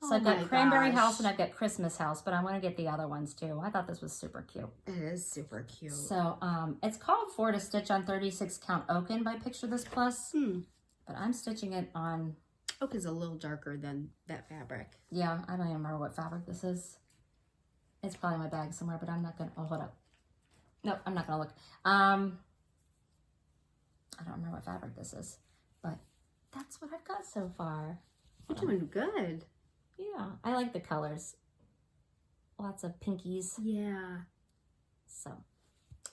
S1: So I've got Cranberry House and I've got Christmas House, but I want to get the other ones too. I thought this was super cute.
S2: It is super cute.
S1: So it's called For to Stitch on 36 Count Oaken by Picture This Plus, but I'm stitching it on...
S2: Oak is a little darker than that fabric.
S1: Yeah, I don't even remember what fabric this is. It's probably in my bag somewhere, but I'm not going to... Oh, hold up. Nope, I'm not going to look. I don't remember what fabric this is, but that's what I've got so far.
S2: You're doing good.
S1: Yeah, I like the colors. Lots of pinkies.
S2: Yeah.
S1: So,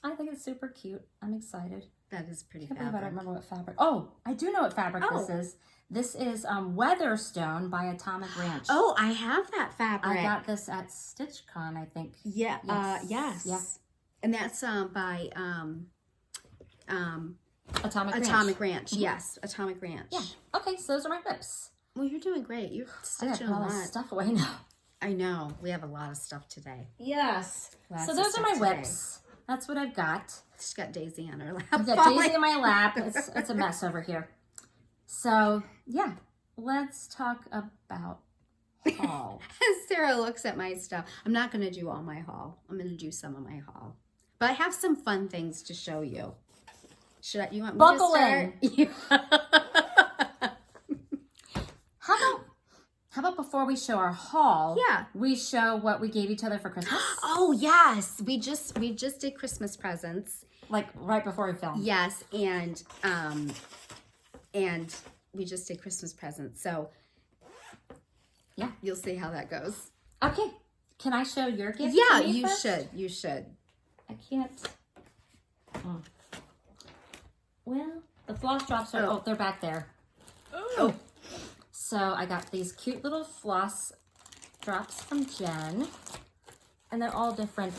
S1: I think it's super cute. I'm excited.
S2: That is pretty
S1: Can't
S2: fabric.
S1: believe I don't remember what fabric. Oh, I do know what fabric this is. This is Weatherstone by Atomic Ranch.
S2: Oh, I have that fabric.
S1: I got this at StitchCon, I think.
S2: Yeah.
S1: Yes.
S2: Yes. And that's by
S1: Atomic
S2: Ranch. Yes, Atomic Ranch.
S1: Yeah. Okay, so those are my whips.
S2: Well, you're doing great. You're
S1: I got
S2: stitching a
S1: all
S2: lot.
S1: this stuff away now.
S2: I know. We have a lot of stuff today.
S1: Yes.
S2: Lots
S1: so
S2: of
S1: those are
S2: stuff
S1: my
S2: today.
S1: whips. That's what I've got.
S2: She's got Daisy on her lap.
S1: I've got Daisy in my lap. It's a mess over here. So, yeah. Let's talk about haul.
S2: Sarah looks at my stuff. I'm not going to do all my haul. I'm going to do some of my haul. But I have some fun things to show you. You want me
S1: Buckle
S2: to start?
S1: in. How about before we show our haul, we show what we gave each other for Christmas?
S2: Oh, yes. We just did Christmas presents.
S1: Like right before we filmed.
S2: Yes, and we just did Christmas presents. So,
S1: yeah,
S2: you'll see how that goes.
S1: Okay. Can I show your gift?
S2: Yeah,
S1: to me
S2: you
S1: first?
S2: should. You should.
S1: I can't. Well, the Floss Drops are, they're back there.
S2: Oh.
S1: So I got these cute little Floss Drops from Jen. And they're all different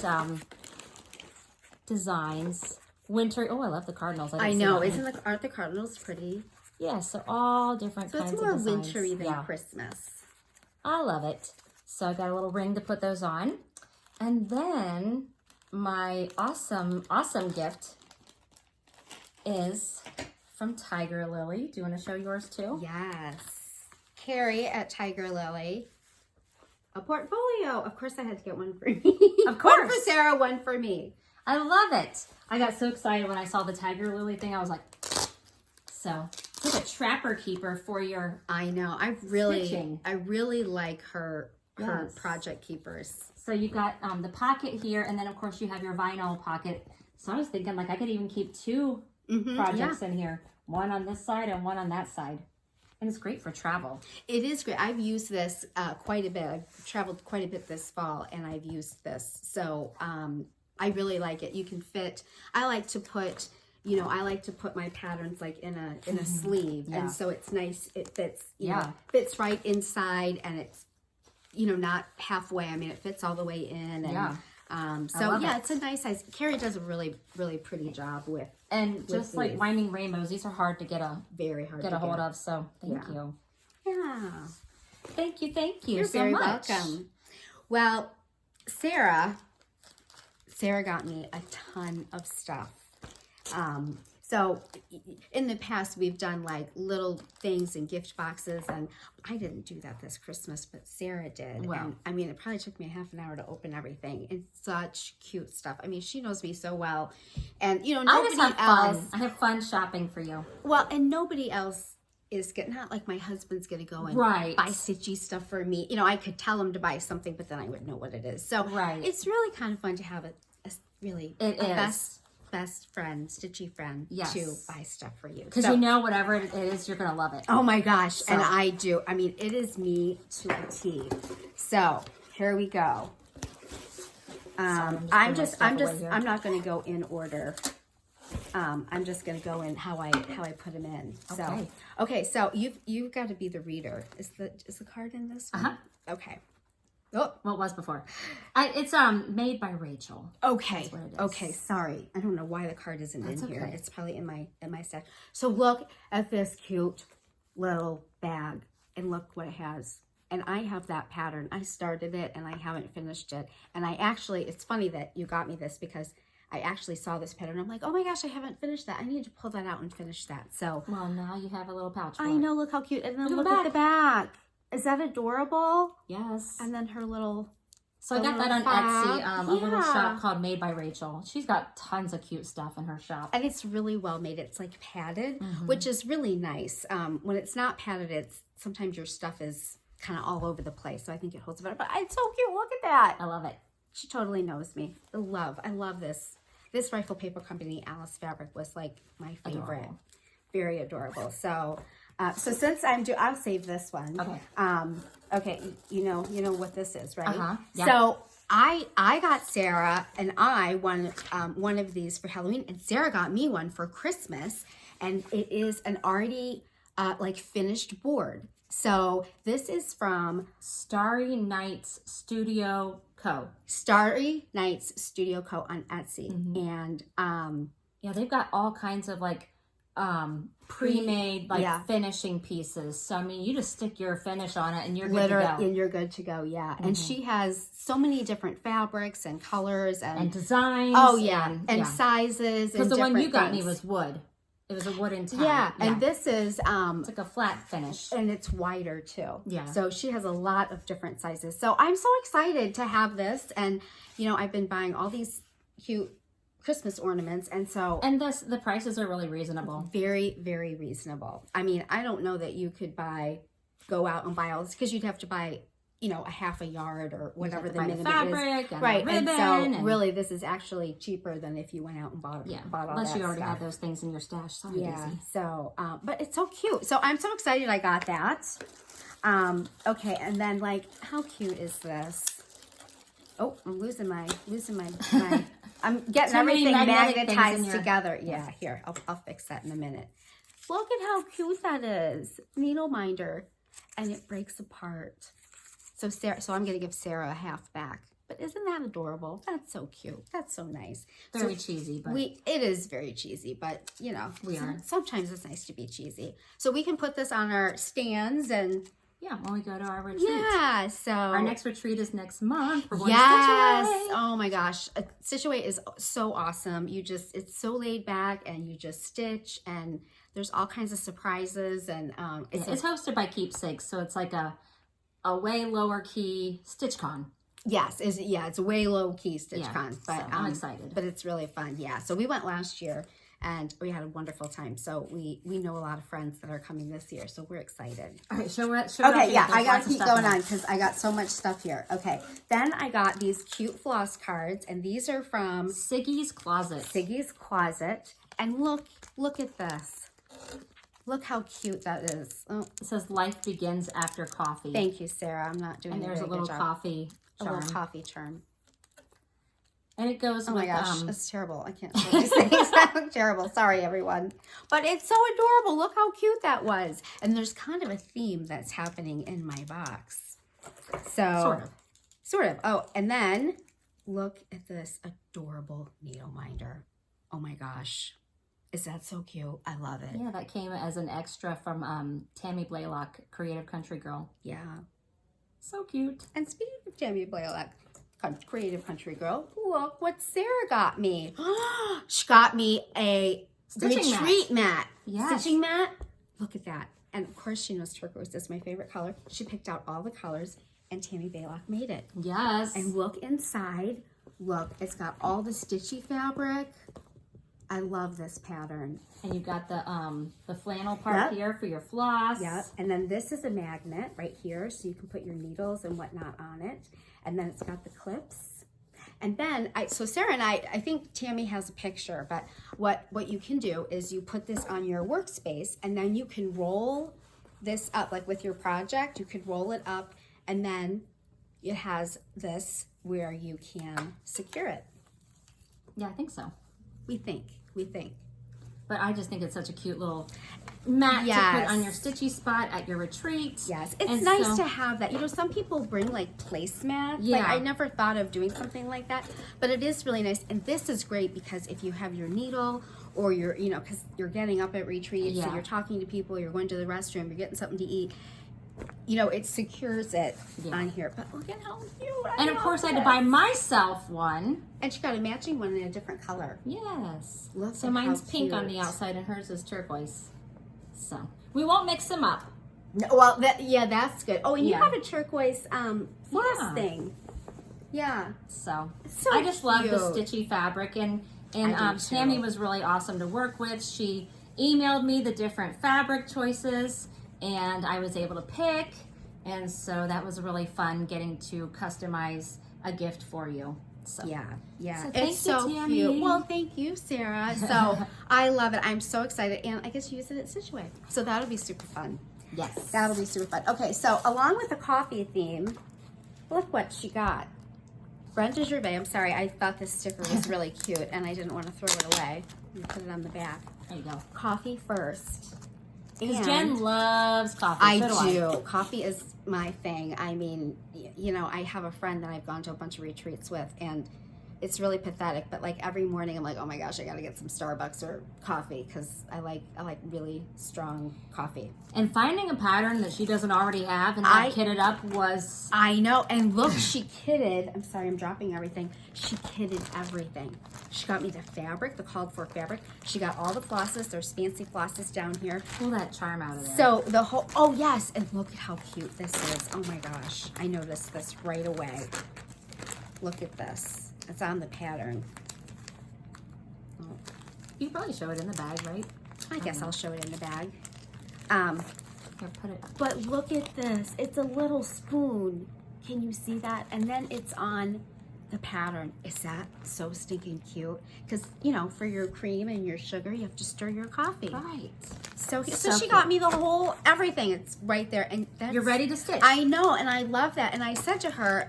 S1: designs. Winter. Oh, I love the cardinals.
S2: I know. Aren't the cardinals pretty?
S1: Yeah, so all different kinds of designs.
S2: So it's more wintry than Christmas.
S1: I love it. So I got a little ring to put those on. And then my awesome gift is from Tiger Lily. Do you want to show yours too?
S2: Yes. Carrie at Tiger Lily. A portfolio. Of course I had to get one for me.
S1: Of course.
S2: One for Sarah, one for me.
S1: I love it. I got so excited when I saw the Tiger Lily thing. I was like, so it's like a trapper keeper for your
S2: I know.
S1: stitching.
S2: I really like her project keepers.
S1: So you got the pocket here, and then of course you have your vinyl pocket. So I was thinking like I could even keep two projects in here. One on this side and one on that side. And it's great for travel.
S2: It is great. I've used this quite a bit. I've traveled quite a bit this fall, and I've used this. So I really like it. You can fit. I like to put my patterns like in a sleeve, and so it's nice. It fits. Fits right inside, and it's not halfway. I mean, it fits all the way in. And, it's a nice size. Carrie does a really, really pretty job with.
S1: And just like
S2: these.
S1: Winding Rainbows, these are hard to get a hold of. So thank you.
S2: Yeah.
S1: Thank you.
S2: You're
S1: so
S2: very
S1: much.
S2: welcome. Well, Sarah got me a ton of stuff. So in the past, we've done like little things in gift boxes, and I didn't do that this Christmas, but Sarah did.
S1: Wow.
S2: And I mean, it probably took me half an hour to open everything. It's such cute stuff. I mean, she knows me so well, and nobody
S1: I just have
S2: else.
S1: fun. I have fun shopping for you.
S2: Well, and nobody else is not like my husband's gonna go and buy stitchy stuff for me. I could tell him to buy something, but then I would know what it is. So it's really kind of fun to have a best friend, stitchy friend, to buy stuff for you.
S1: Because whatever it is, you're going to love it.
S2: Oh my gosh, and I do. I mean, it is me to a T. So, here we go. I'm not going to go in order. I'm just going to go in how I put them in. Okay, so you've got to be the reader. Is the card in this one? Okay. Oh,
S1: well, it was before. It's made by Rachel.
S2: Okay.
S1: That's what it is.
S2: Okay. Sorry, I don't know why the card isn't in here.
S1: Okay.
S2: It's probably in my stack. So look at this cute little bag, and look what it has. And I have that pattern. I started it, and I haven't finished it. And it's funny that you got me this because I actually saw this pattern. I'm like, oh my gosh, I haven't finished that. I need to pull that out and finish that. So
S1: well, now you have a little pouch.
S2: I know. Look how cute. And then look at the back. Is that adorable?
S1: Yes.
S2: And then her little...
S1: So I got that on Etsy, a little shop called Made by Rachel. She's got tons of cute stuff in her shop.
S2: And it's really well made. It's like padded, which is really nice. When it's not padded, it's sometimes your stuff is kind of all over the place. So I think it holds better. But it's so cute. Look at that.
S1: I love it.
S2: She totally knows me. I love this. This Rifle Paper Company, Alice Fabric, was like my favorite.
S1: Adorable.
S2: Very adorable. So, so since I'll save this one.
S1: Okay.
S2: Okay. You know what this is, right?
S1: Yeah.
S2: So I got Sarah and I one of these for Halloween, and Sarah got me one for Christmas, and it is an already like finished board. So this is from
S1: Starry Nights Studio Co.
S2: Starry Nights Studio Co. on Etsy, and
S1: yeah, they've got all kinds of like pre-made like finishing pieces. So I mean, you just stick your finish on it and you're good to go.
S2: And you're good to go. Yeah, and she has so many different fabrics and colors and
S1: designs.
S2: Oh yeah, and sizes.
S1: Because the one you got
S2: things.
S1: me was wood. It was a wooden tag.
S2: Yeah, and this is
S1: it's like a flat finish,
S2: and it's wider too.
S1: Yeah.
S2: So she has a lot of different sizes. So I'm so excited to have this, and I've been buying all these cute Christmas ornaments, and so
S1: the prices are really reasonable.
S2: Very, very reasonable. I mean, I don't know that you could go out and buy all this, because you'd have to buy a half a yard or whatever the minimum
S1: fabric
S2: is.
S1: And ribbon,
S2: and so really this is actually cheaper than if you went out and bought all
S1: unless
S2: that
S1: you already
S2: stuff.
S1: have those things in your stash. Sorry, Daisy.
S2: So but it's so cute. So I'm so excited I got that. Okay, and then like, how cute is this? Oh, I'm losing my I'm getting everything magnetized together. Yeah, here, I'll fix that in a minute. Look at how cute that is. Needle minder, and it breaks apart. So I'm going to give Sarah a half back. But isn't that adorable? That's so cute. That's so nice.
S1: Very cheesy, but
S2: it is very cheesy, but
S1: we are.
S2: Sometimes it's nice to be cheesy. So we can put this on our stands and
S1: when we go to our retreat.
S2: Yeah, so
S1: our next retreat is next month. We're going
S2: to
S1: Stitchery.
S2: Oh my gosh. Stitchery is so awesome. It's so laid back, and you just stitch, and there's all kinds of surprises, and
S1: it's hosted by Keepsakes, so it's like a way lower key StitchCon.
S2: Yes, it's a way low key StitchCon, but
S1: so I'm excited.
S2: But it's really fun. Yeah, so we went last year and we had a wonderful time. So we know a lot of friends that are coming this year, so we're excited.
S1: All right, show
S2: okay, yeah, I gotta keep going on because I got so much stuff here. Okay, then I got these cute floss cards, and these are from
S1: Siggy's Closet.
S2: Siggy's Closet, and look at this. Look how cute that is. Oh.
S1: It says life begins after coffee.
S2: Thank you, Sarah. I'm not doing
S1: and there's a little coffee charm.
S2: A little coffee charm.
S1: And it goes
S2: with,
S1: my
S2: gosh, that's terrible. I can't show these things. That look terrible. Sorry, everyone. But it's so adorable. Look how cute that was. And there's kind of a theme that's happening in my box. So Sort of. Oh, and then look at this adorable needle minder. Oh my gosh. Is that so cute? I love it.
S1: Yeah, that came as an extra from Tammy Blaylock, Creative Country Girl.
S2: Yeah.
S1: So cute.
S2: And speaking of Tammy Blaylock, Creative Country Girl, look what Sarah got me. She got me a retreat mat.
S1: Yes.
S2: Stitching mat. Look at that. And of course she knows turquoise is my favorite color. She picked out all the colors, and Tammy Blaylock made it.
S1: Yes.
S2: And look inside. Look, it's got all the stitchy fabric. I love this pattern.
S1: And you've got the flannel part here for your floss.
S2: Yep. And then this is a magnet right here, so you can put your needles and whatnot on it. And then it's got the clips. And then, so Sarah and I think Tammy has a picture, but what you can do is you put this on your workspace, and then you can roll this up, like with your project, you could roll it up, and then it has this where you can secure it.
S1: Yeah, I think so.
S2: We think.
S1: But I just think it's such a cute little mat to put on your stitchy spot at your retreat.
S2: Yes, it's nice to have that. Some people bring like placemats.
S1: Yeah.
S2: Like I never thought of doing something like that, but it is really nice. And this is great because if you have your needle, or you're, because you're getting up at retreat, so you're talking to people, you're going to the restroom, you're getting something to eat, it secures it on here. But look at how cute.
S1: And of course I had to buy myself one.
S2: And she got a matching one in a different color.
S1: Yes.
S2: Look
S1: so
S2: at
S1: mine's
S2: how
S1: pink
S2: cute.
S1: on the outside and hers is turquoise. So we won't mix them up.
S2: No, well, yeah, that's good. Oh, and you
S1: Yeah.
S2: have a turquoise floss
S1: Yeah.
S2: thing. Yeah.
S1: So,
S2: So
S1: I just love the
S2: cute.
S1: stitchy fabric, and
S2: I do,
S1: Tammy
S2: too.
S1: was really awesome to work with. She emailed me the different fabric choices, and I was able to pick, and so that was really fun getting to customize a gift for you. So
S2: Yeah, yeah.
S1: So thank
S2: It's
S1: you,
S2: so
S1: Tammy.
S2: cute. Well, thank you, Sarah. So I love it. I'm so excited, and I get to use it at Stitchery. So that'll be super fun.
S1: yes,
S2: That'll be super fun. Okay, so along with the coffee theme, look what she got. Brenda Gervais. I'm sorry, I thought this sticker was really cute, and I didn't want to throw it away. I'm gonna put it on the back.
S1: there you go.
S2: Coffee first.
S1: Because
S2: And
S1: Jen loves coffee.
S2: I
S1: So
S2: do. Coffee is my thing. I mean, you know, I have a friend that I've gone to a bunch of retreats with, and it's really pathetic. But like every morning, I'm like, oh my gosh, I got to get some Starbucks or coffee because I like really strong coffee.
S1: And finding a pattern that she doesn't already have and
S2: I-
S1: kitted up was
S2: I know. And look, she kitted. I'm sorry, I'm dropping everything. She kitted everything. She got me the fabric, the called for fabric. She got all the flosses. There's fancy flosses down here.
S1: pull that charm out of there.
S2: So the whole, oh yes, and look at how cute this is. Oh my gosh, I noticed this right away. Look at this. It's on the pattern. Oh,
S1: you probably show it in the bag, right?
S2: I guess I'll show it in the bag.
S1: Here, put it.
S2: But look at this. It's a little spoon. Can you see that? And then it's on the pattern. Is that so stinking cute? Because, you know, for your cream and your sugar, you have to stir your coffee.
S1: Right.
S2: So she
S1: cute.
S2: got me the whole everything. It's right there. And that's,
S1: You're ready to stitch.
S2: I know, and I love that. And I said to her,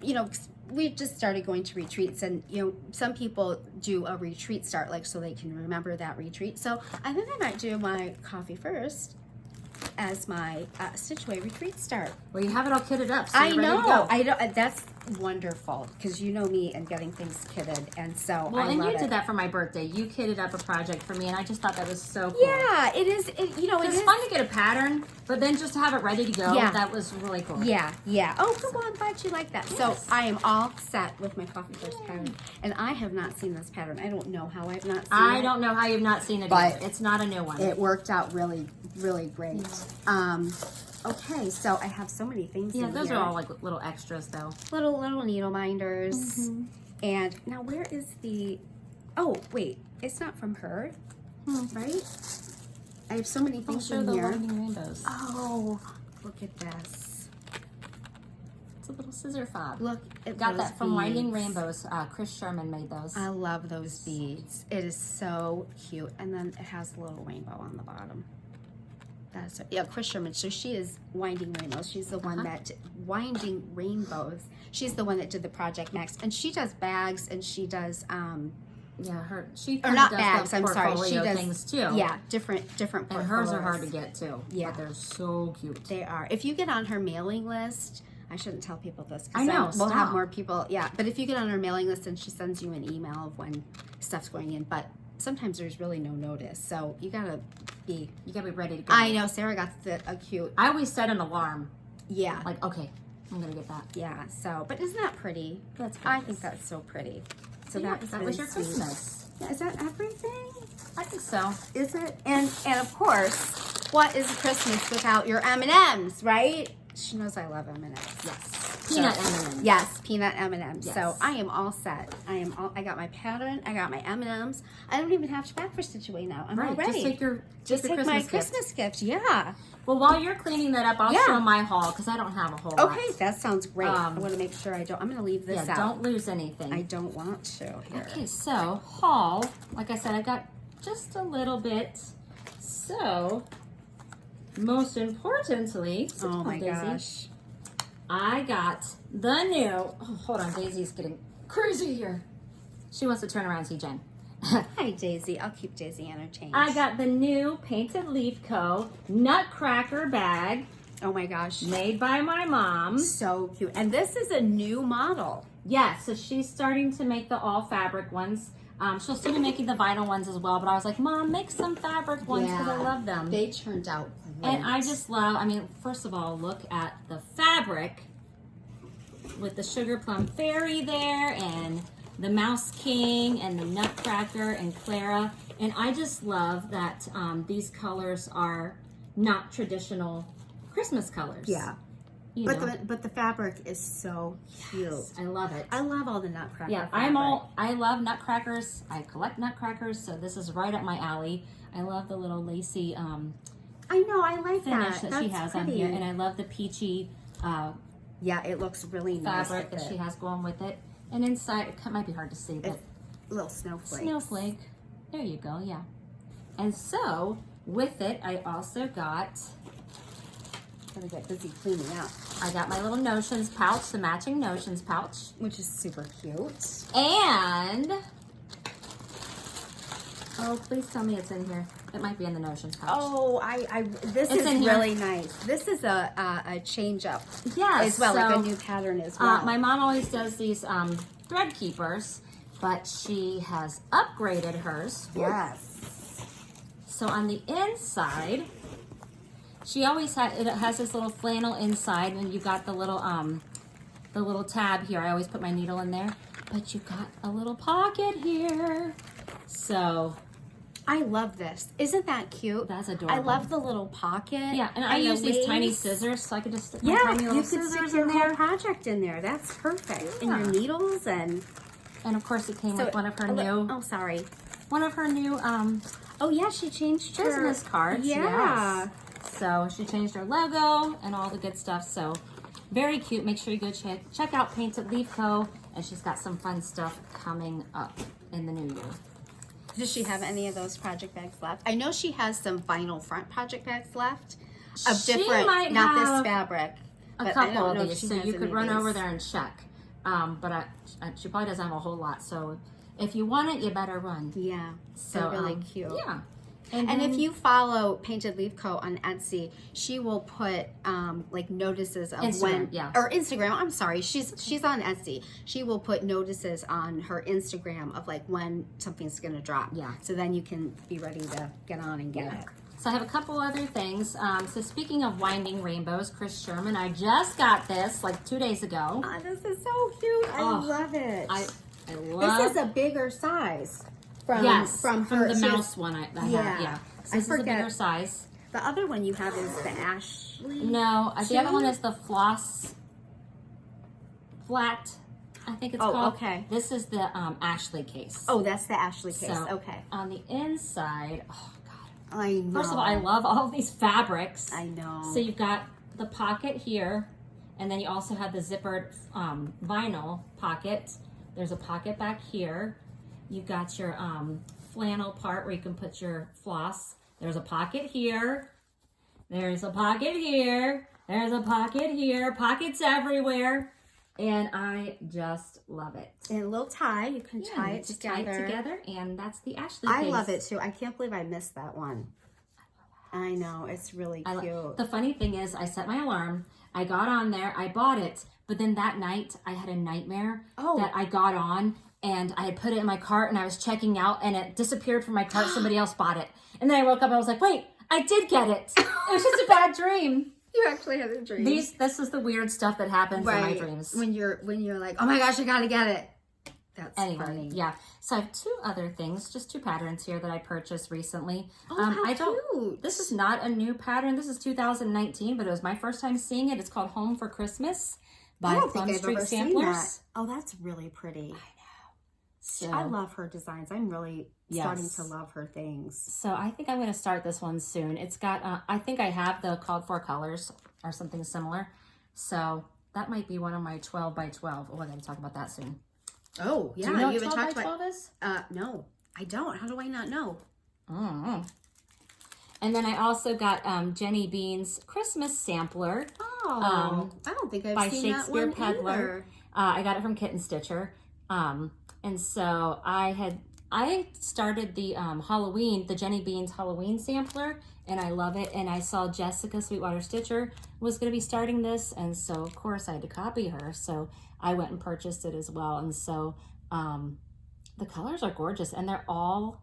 S2: you know, 'cause we just started going to retreats, and you know, some people do a retreat start, like so they can remember that retreat. So I think I might do my coffee first as my Stitchway retreat start.
S1: Well, you have it all kitted up. So
S2: I
S1: you're ready
S2: know,
S1: to go.
S2: I know. That's wonderful because you know me and getting things kitted, and so
S1: Well,
S2: I
S1: and
S2: love
S1: you
S2: it.
S1: did that for my birthday. You kitted up a project for me, and I just thought that was so cool.
S2: Yeah, it is. You know, it
S1: It's
S2: is.
S1: fun to get a pattern, but then just to have it ready to go,
S2: Yeah.
S1: that was really cool.
S2: Yeah, yeah. Oh, come on, I'm glad you like that.
S1: Yes.
S2: So I am all set with my coffee first pattern, and I have not seen this pattern. I don't know how I've not seen it.
S1: I don't know how you've not seen it
S2: But
S1: either. It's not a new one.
S2: It worked out really, really great. Okay, so I have so many things.
S1: Yeah,
S2: in
S1: those
S2: here.
S1: are all like little extras though.
S2: little needle minders. And now where is the? Oh wait, it's not from her, right? I have so many
S1: I'll
S2: things
S1: show
S2: in
S1: the
S2: here.
S1: lightning rainbows.
S2: Oh, look at this!
S1: It's a little scissor fob.
S2: Look at
S1: Got
S2: those
S1: that from Lightning
S2: beads.
S1: Rainbows. Chris Sherman made those.
S2: I love those beads. It is so cute, and then it has a little rainbow on the bottom. That's yeah, Chris Sherman. So she is Winding Rainbows. She's the one that Winding Rainbows. She's the one that did the Project Max, and she does bags, and she does
S1: Yeah, she
S2: or
S1: kinda
S2: not
S1: does
S2: bags.
S1: the
S2: I'm sorry. She
S1: portfolio
S2: does
S1: things too.
S2: Yeah, different.
S1: And hers are
S2: portfolios.
S1: hard to get too.
S2: Yeah.
S1: But they're so cute.
S2: They are. If you get on her mailing list, I shouldn't tell people this. 'Cause
S1: I know,
S2: then we'll have
S1: stop.
S2: more people. Yeah, but if you get on her mailing list, and she sends you an email of when stuff's going in, but sometimes there's really no notice, so you gotta be.
S1: You gotta be ready to go.
S2: I know Sarah got a cute.
S1: I always set an alarm.
S2: Yeah,
S1: Like, okay, I'm gonna get that.
S2: yeah. So, but isn't that pretty?
S1: That's
S2: I think that's so pretty. So
S1: yeah,
S2: that
S1: that
S2: really
S1: was your
S2: sweet.
S1: Christmas.
S2: Yeah, is that everything?
S1: I think so.
S2: Is it? And of course, what is Christmas without your M&Ms, right? She knows I love M&Ms.
S1: Yes. Peanut M&Ms.
S2: Yes, peanut M&Ms.
S1: Yes.
S2: So I am all set. I got my pattern. I got my M&Ms. I don't even have to pack for Stitchaway now. I'm all
S1: Right.
S2: ready.
S1: Just take your
S2: Just
S1: your
S2: take my
S1: gift.
S2: Christmas gift. Yeah.
S1: Well, while you're cleaning that up, I'll
S2: Yeah.
S1: show my haul because I don't have a whole lot.
S2: Okay, that sounds great. I
S1: Um,
S2: want to make sure I don't. I'm going to leave this
S1: Yeah,
S2: out.
S1: don't lose anything.
S2: I don't want to. Here.
S1: Okay, so haul. Like I said, I got just a little bit. So, most importantly,
S2: Oh my
S1: Daisy,
S2: gosh.
S1: I got the new. Oh, hold on, Daisy's getting crazy here. She wants to turn around and see Jen.
S2: Hi, Daisy. I'll keep Daisy entertained.
S1: I got the new Painted Leaf Co. Nutcracker bag
S2: Oh my gosh.
S1: made by my mom.
S2: So cute. And this is a new model.
S1: Yeah, so she's starting to make the all fabric ones. She'll still be making the vinyl ones as well, but I was like, Mom, make some fabric ones because I love them.
S2: They turned out great.
S1: And I just love, I mean, first of all, look at the fabric with the Sugar Plum Fairy there and the Mouse King and the Nutcracker and Clara. And I just love that these colors are not traditional Christmas colors.
S2: Yeah.
S1: You
S2: But
S1: know.
S2: but the fabric is so cute.
S1: Yes, I love it.
S2: I love all the nutcracker.
S1: Yeah,
S2: fabric.
S1: I love nutcrackers. I collect nutcrackers, so this is right up my alley. I love the little lacy
S2: I know, I like
S1: finish
S2: that.
S1: that she
S2: That's
S1: has on
S2: pretty.
S1: here, and I love the peachy
S2: Yeah, it looks really nice.
S1: fabric
S2: with
S1: that she
S2: it.
S1: has going with it. And inside, it might be hard to see, but
S2: It's little snowflakes.
S1: snowflake. There you go, yeah. And so, with it, I also got,
S2: Gonna get busy cleaning up,
S1: I got my little notions pouch, the matching notions pouch.
S2: which is super cute.
S1: And, oh, please tell me it's in here. It might be in the notions pouch.
S2: Oh, this
S1: It's
S2: is
S1: in here.
S2: really nice. This is a change up
S1: yes.
S2: as well, like
S1: so,
S2: a new pattern as well.
S1: my mom always does these thread keepers, but she has upgraded hers.
S2: Yes.
S1: So on the inside, she always it has this little flannel inside, and you got the little tab here. I always put my needle in there, but you got a little pocket here. So
S2: I love this. Isn't that cute?
S1: that's adorable.
S2: I love the little pocket.
S1: Yeah, and I
S2: the
S1: use these tiny
S2: lace.
S1: scissors, so I can just stick my
S2: Yeah,
S1: tiny little
S2: you could
S1: scissors
S2: stick
S1: in
S2: your whole
S1: there.
S2: project in there. That's perfect. And
S1: Yeah.
S2: your needles and
S1: And of course, it came with one of her
S2: oh,
S1: new,
S2: oh, sorry. Oh yeah, she changed her
S1: business cards.
S2: Yeah.
S1: Yes. So she changed her logo and all the good stuff. So very cute. Make sure you go check out Painted Leaf Co. And she's got some fun stuff coming up in the new year.
S2: Does she have any of those project bags left? I know she has some vinyl front project bags left of
S1: She
S2: different,
S1: might
S2: not
S1: have
S2: this fabric.
S1: A
S2: but I
S1: couple
S2: don't know
S1: of
S2: if
S1: these,
S2: she
S1: so
S2: has
S1: you
S2: any
S1: could
S2: of
S1: run over
S2: these.
S1: there and check. But she probably doesn't have a whole lot. So if you want it, you better run.
S2: Yeah,
S1: So
S2: they're really cute.
S1: Yeah.
S2: And
S1: then-
S2: if you follow Painted Leaf Co. on Etsy, she will put like notices of
S1: Instagram,
S2: when,
S1: yeah.
S2: or Instagram. I'm sorry, she's on Etsy. She will put notices on her Instagram of like when something's gonna drop.
S1: Yeah.
S2: So then you can be ready to get on and get it.
S1: So I have a couple other things. So speaking of winding rainbows, Chris Sherman, I just got this like 2 days ago.
S2: Oh, this is so cute. I
S1: Oh,
S2: love it.
S1: I love.
S2: This is a bigger size from
S1: yes,
S2: from
S1: from
S2: her.
S1: the
S2: she has-
S1: mouse one I have.
S2: Yeah.
S1: Yeah. So
S2: I
S1: this is a
S2: forget.
S1: bigger size.
S2: The other one you have is the Ashley.
S1: No, the other
S2: Two?
S1: one is the Floss Flat. I think it's
S2: Oh,
S1: called.
S2: okay.
S1: This is the Ashley case.
S2: Oh, that's the Ashley case.
S1: So
S2: Okay.
S1: on the inside, oh god.
S2: I know.
S1: First of all, I love all these fabrics.
S2: I know.
S1: So you've got the pocket here, and then you also have the zippered vinyl pocket. There's a pocket back here. You've got your flannel part where you can put your floss. There's a pocket here. There's a pocket here. There's a pocket here. Pockets everywhere. And I just love it.
S2: And a little tie. You can tie
S1: you
S2: it
S1: just
S2: together.
S1: tie it together, and that's the Ashley
S2: I
S1: case.
S2: love it too. I can't believe I missed that one. I know. It's really cute.
S1: The funny thing is, I set my alarm. I got on there. I bought it. But then that night, I had a nightmare that I got on, and I had put it in my cart, and I was checking out, and it disappeared from my cart. Somebody else bought it. And then I woke up, and I was like, wait, I did get it. It was just a bad dream.
S2: You actually had a dream.
S1: This is the weird stuff that happens in my dreams.
S2: When you're like, oh my gosh, I gotta get it. That's funny.
S1: Yeah. So I have two other things, just two patterns here that I purchased recently.
S2: Oh, how cute.
S1: This is not a new pattern. This is 2019, but it was my first time seeing it. It's called Home for Christmas by
S2: I don't think
S1: Plum
S2: I've
S1: Street
S2: ever seen
S1: Samplers.
S2: that. Oh, that's really pretty.
S1: So,
S2: I love her designs. I'm really starting
S1: Yes.
S2: to love her things.
S1: so I think I'm going to start this one soon. It's got, I think I have the called for colors or something similar. So that might be one of my 12 by 12. Oh, I got to talk about that soon.
S2: Oh, yeah.
S1: Do you know what
S2: haven't
S1: 12 by
S2: talked
S1: 12 is?
S2: no, I don't. How do I not know?
S1: Mm-hmm. And then I also got Jenny Bean's Christmas sampler.
S2: Oh, I don't think I've
S1: by
S2: seen
S1: Shakespeare
S2: that one
S1: Peddler.
S2: either.
S1: I got it from Kitten Stitcher. And so I started the Halloween, the Jenny Bean's Halloween sampler, and I love it. And I saw Jessica Sweetwater Stitcher was going to be starting this, and so of course I had to copy her. So I went and purchased it as well. And so the colors are gorgeous, and they're all,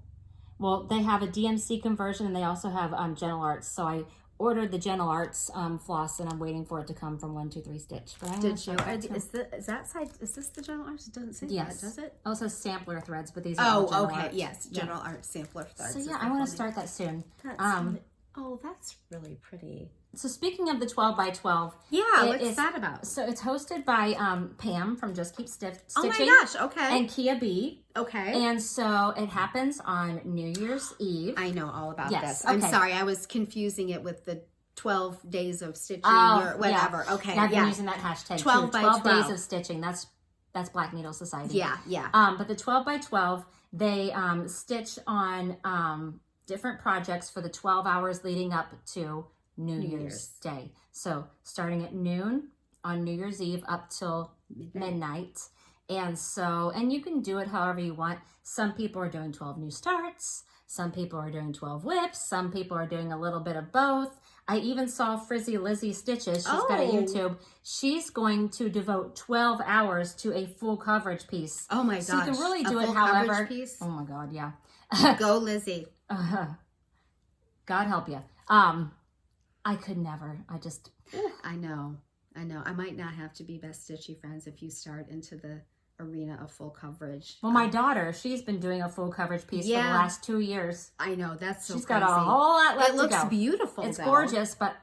S1: well, they have a DMC conversion, and they also have Gentle Arts. So I ordered the Gentle Arts floss, and I'm waiting for it to come from 123 Stitch. But I
S2: Did you?
S1: start that too.
S2: Is that side? Is this the General Arts? It doesn't say
S1: Yes.
S2: that, does it?
S1: Also sampler threads, but these are all
S2: Oh,
S1: General
S2: okay.
S1: Arts.
S2: Yes,
S1: Yeah.
S2: General Arts sampler threads.
S1: So
S2: is
S1: yeah,
S2: that
S1: I want
S2: funny?
S1: to start that soon.
S2: That's Oh, that's really pretty.
S1: So speaking of the 12 by 12.
S2: Yeah,
S1: it
S2: what's
S1: is-
S2: that about?
S1: So it's hosted by Pam from Just Keep Stitching.
S2: Oh my gosh, okay.
S1: And Kia B.
S2: Okay.
S1: And so it happens on New Year's Eve.
S2: I know all about
S1: Yes,
S2: this. I'm
S1: okay.
S2: sorry, I was confusing it with the 12 days of stitching
S1: Oh,
S2: or whatever.
S1: yeah.
S2: Okay,
S1: I've been
S2: yeah.
S1: using that hashtag
S2: 12
S1: too.
S2: by
S1: 12
S2: 12.
S1: days of stitching. That's Black Needle Society.
S2: Yeah, yeah.
S1: But the 12 by 12, they stitch on different projects for the 12 hours leading up to New Year's Day. So starting at noon on New Year's Eve up till midnight. And you can do it however you want. Some people are doing 12 new starts. Some people are doing 12 whips. Some people are doing a little bit of both. I even saw Frizzy Lizzie Stitches. She's got a YouTube. She's going to devote 12 hours to a full coverage piece.
S2: Oh my gosh.
S1: So you can really do
S2: A
S1: it
S2: full
S1: however.
S2: coverage piece?
S1: Oh my God, yeah.
S2: Go, Lizzie.
S1: God help you. I could never.
S2: I know. I might not have to be best stitchy friends if you start into the arena of full coverage.
S1: Well, my daughter, she's been doing a full coverage piece for the last 2 years.
S2: I know, that's so
S1: She's
S2: crazy.
S1: got a whole lot left
S2: It looks
S1: to go.
S2: beautiful.
S1: It's
S2: though.
S1: gorgeous, but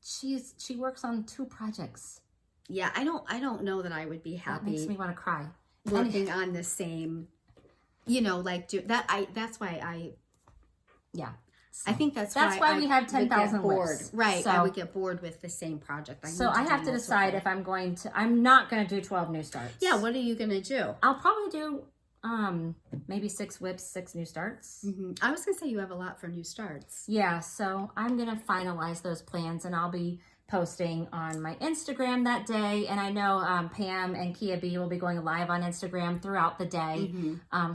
S1: she works on 2 projects.
S2: Yeah, I don't know that I would be
S1: That
S2: happy
S1: makes me want to cry.
S2: working on the same, that's why I think that's
S1: why we have
S2: would get
S1: 10,000
S2: bored.
S1: whips.
S2: Right,
S1: So,
S2: I would get bored with the same project.
S1: I have to decide if I'm going to. I'm not going to do 12 new starts.
S2: Yeah, what are you going to do?
S1: I'll probably do maybe 6 whips, 6 new starts.
S2: I was going to say you have a lot for new starts.
S1: Yeah, so I'm going to finalize those plans and I'll be posting on my Instagram that day. And I know Pam and Kia B will be going live on Instagram throughout the day.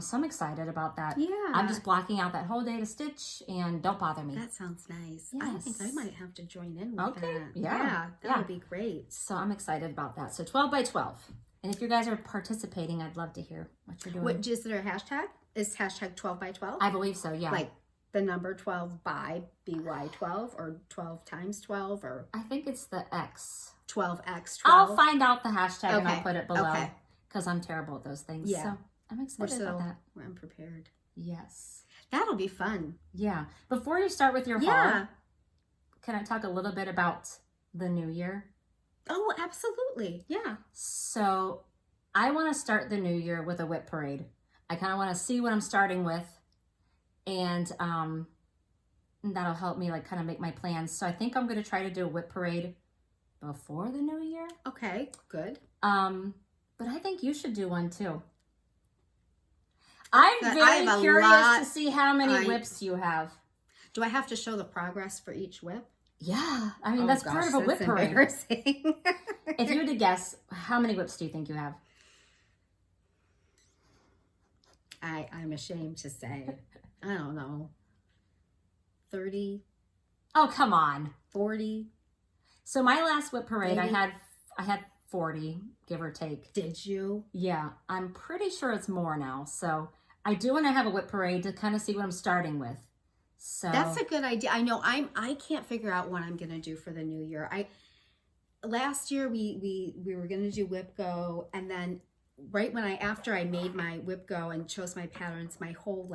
S1: So I'm excited about that.
S2: Yeah.
S1: I'm just blocking out that whole day to stitch and don't bother me.
S2: That sounds nice.
S1: Yes.
S2: I think I might have to join in with
S1: Okay,
S2: that.
S1: yeah,
S2: That would be great.
S1: So I'm excited about that. So 12 by 12. And if you guys are participating, I'd love to hear what you're doing.
S2: What is there a hashtag? Is hashtag 12 by 12?
S1: I believe so, yeah.
S2: Like the number 12 by BY12 or 12 times 12 or
S1: I think it's the X.
S2: 12x12.
S1: I'll find out the hashtag and I'll
S2: Okay,
S1: put it below.
S2: okay.
S1: Because I'm terrible at those things.
S2: Yeah.
S1: So I'm excited about that.
S2: We're unprepared.
S1: Yes.
S2: That'll be fun.
S1: Yeah. Before you start with your haul, can I talk a little bit about the new year?
S2: Oh, absolutely. Yeah.
S1: So I want to start the new year with a whip parade. I kind of want to see what I'm starting with. And that'll help me kind of make my plans. So I think I'm going to try to do a whip parade before the new year.
S2: Okay, good.
S1: But I think you should do one too. I'm
S2: I
S1: very
S2: have a
S1: curious
S2: lot.
S1: to see how many whips you have.
S2: Do I have to show the progress for each whip?
S1: Yeah, I mean, that's part of a whip parade.
S2: Embarrassing.
S1: If you were to guess, how many whips do you think you have?
S2: I'm ashamed to say. I don't know. 30,
S1: Oh, come on.
S2: 40.
S1: So my last whip parade,
S2: Maybe.
S1: I had 40, give or take.
S2: Did you?
S1: Yeah, I'm pretty sure it's more now. So I do want to have a whip parade to kind of see what I'm starting with. So
S2: That's a good idea. I know I can't figure out what I'm gonna do for the new year. Last year we were gonna do whip go, and then right after I made my whip go and chose my patterns, my whole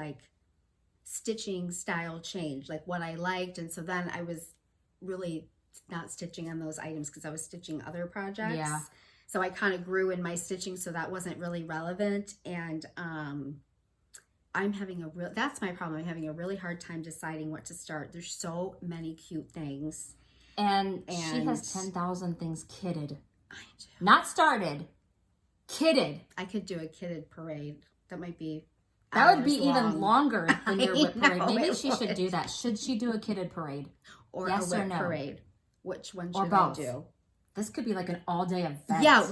S2: stitching style changed, what I liked, and so then I was really not stitching on those items because I was stitching other projects.
S1: Yeah.
S2: So I kind of grew in my stitching, so that wasn't really relevant, and that's my problem. I'm having a really hard time deciding what to start. There's so many cute things.
S1: And she has 10,000 things kitted.
S2: I do.
S1: Not started. Kitted.
S2: I could do a kitted parade. That might be
S1: That would be
S2: hours long.
S1: even longer than your
S2: I
S1: whip parade.
S2: know,
S1: Maybe
S2: it
S1: she should
S2: would.
S1: do that. Should she do a kitted parade?
S2: Or
S1: Yes
S2: a
S1: or
S2: whip
S1: no?
S2: parade. Which one
S1: Or
S2: should
S1: both?
S2: I do?
S1: This could be like an all-day event.
S2: Yeah,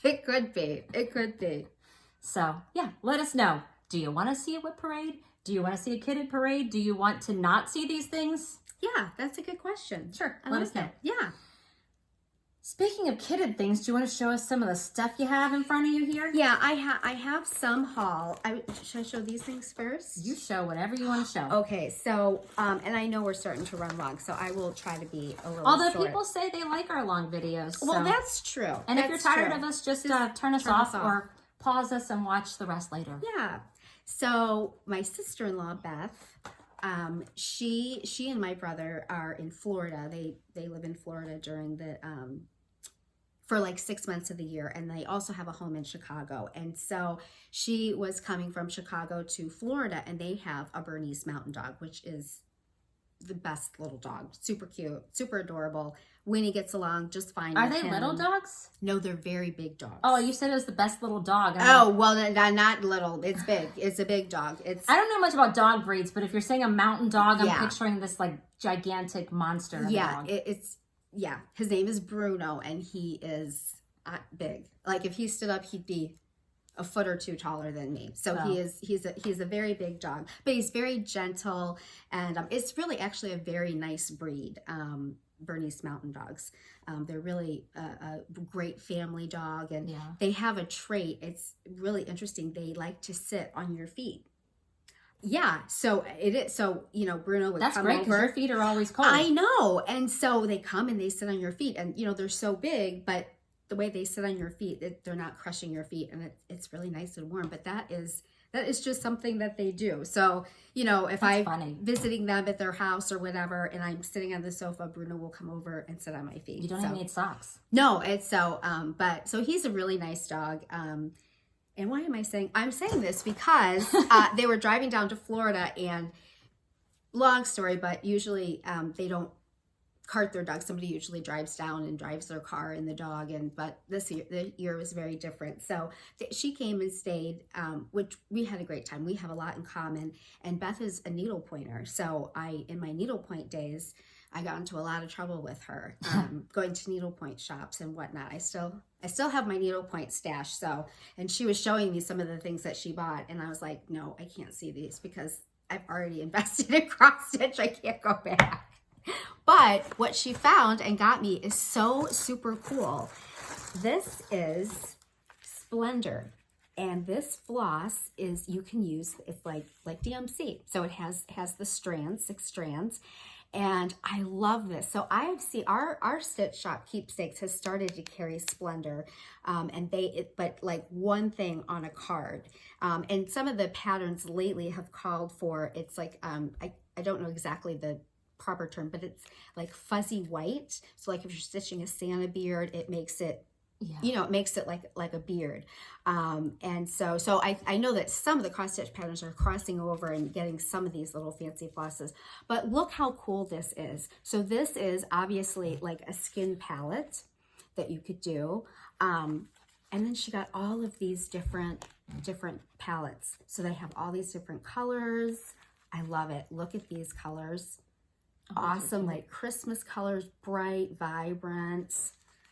S2: it could be. It could be.
S1: So, yeah, let us know. Do you want to see a whip parade? Do you want to see a kitted parade? Do you want to not see these things?
S2: Yeah, that's a good question.
S1: Sure,
S2: I
S1: let
S2: like
S1: us know.
S2: it. Yeah.
S1: Speaking of kitted things, do you want to show us some of the stuff you have in front of you here?
S2: Yeah, I have some haul. Should I show these things first?
S1: You show whatever you want to show.
S2: Okay, so, and I know we're starting to run long, so I will try to be a little
S1: Although
S2: short.
S1: people say they like our long videos.
S2: Well,
S1: so.
S2: that's true.
S1: And if you're
S2: That's
S1: tired
S2: true.
S1: of us, just turn us
S2: turn
S1: off
S2: us off.
S1: or pause us and watch the rest later.
S2: Yeah. So my sister-in-law, Beth, she and my brother are in Florida. They live in Florida during the for like 6 months of the year, and they also have a home in Chicago. And so she was coming from Chicago to Florida, and they have a Bernese Mountain Dog, which is the best little dog. Super cute, super adorable. Winnie gets along just fine
S1: Are
S2: with
S1: they
S2: him.
S1: little dogs?
S2: No, they're very big dogs.
S1: Oh, you said it was the best little dog.
S2: Oh, well, not little. It's big. It's a big dog.
S1: I don't know much about dog breeds, but if you're saying a mountain dog, I'm
S2: Yeah.
S1: picturing this like gigantic monster of a
S2: Yeah,
S1: dog.
S2: yeah. His name is Bruno, and he is big. Like if he stood up, he'd be a foot or two taller than me. So
S1: Wow.
S2: he's a very big dog, but he's very gentle, and it's really actually a very nice breed. Bernese Mountain Dogs. They're really a great family dog, and
S1: Yeah.
S2: they have a trait. It's really interesting. They like to sit on your feet. Yeah, so it is. So Bruno would
S1: That's
S2: come
S1: great because
S2: over.
S1: your feet are always cold.
S2: I know, and so they come and they sit on your feet, and they're so big, but the way they sit on your feet, they're not crushing your feet, and it's really nice and warm. But that is just something that they do. So if
S1: That's
S2: I'm
S1: funny.
S2: visiting them at their house or whatever, and I'm sitting on the sofa, Bruno will come over and sit on my feet.
S1: You don't even need socks.
S2: No, it's so. But so he's a really nice dog. And why am I saying? I'm saying this because they were driving down to Florida, and long story, but usually they don't cart their dog. Somebody usually drives down and drives their car and the dog. But the year was very different. So she came and stayed, which we had a great time. We have a lot in common. And Beth is a needle pointer. So in my needlepoint days, I got into a lot of trouble with her, going to needlepoint shops and whatnot. I still have my needlepoint stash. So, and she was showing me some of the things that she bought, and I was like, no, I can't see these because I've already invested in cross stitch. I can't go back. But what she found and got me is so super cool. This is Splendor. And this floss you can use, it's like DMC. So it has the strands, 6 strands. And I love this. So I have seen our stitch shop Keepsakes has started to carry Splendor, but like one thing on a card. And some of the patterns lately have called for, it's like, I don't know exactly the proper term, but it's like fuzzy white. So like if you're stitching a Santa beard, it makes it, it makes it like a beard. And so I know that some of the cross stitch patterns are crossing over and getting some of these little fancy flosses, but look how cool this is. So this is obviously like a skin palette that you could do. And then she got all of these different palettes. So they have all these different colors. I love it. Look at these colors. Awesome, like Christmas colors, bright, vibrant.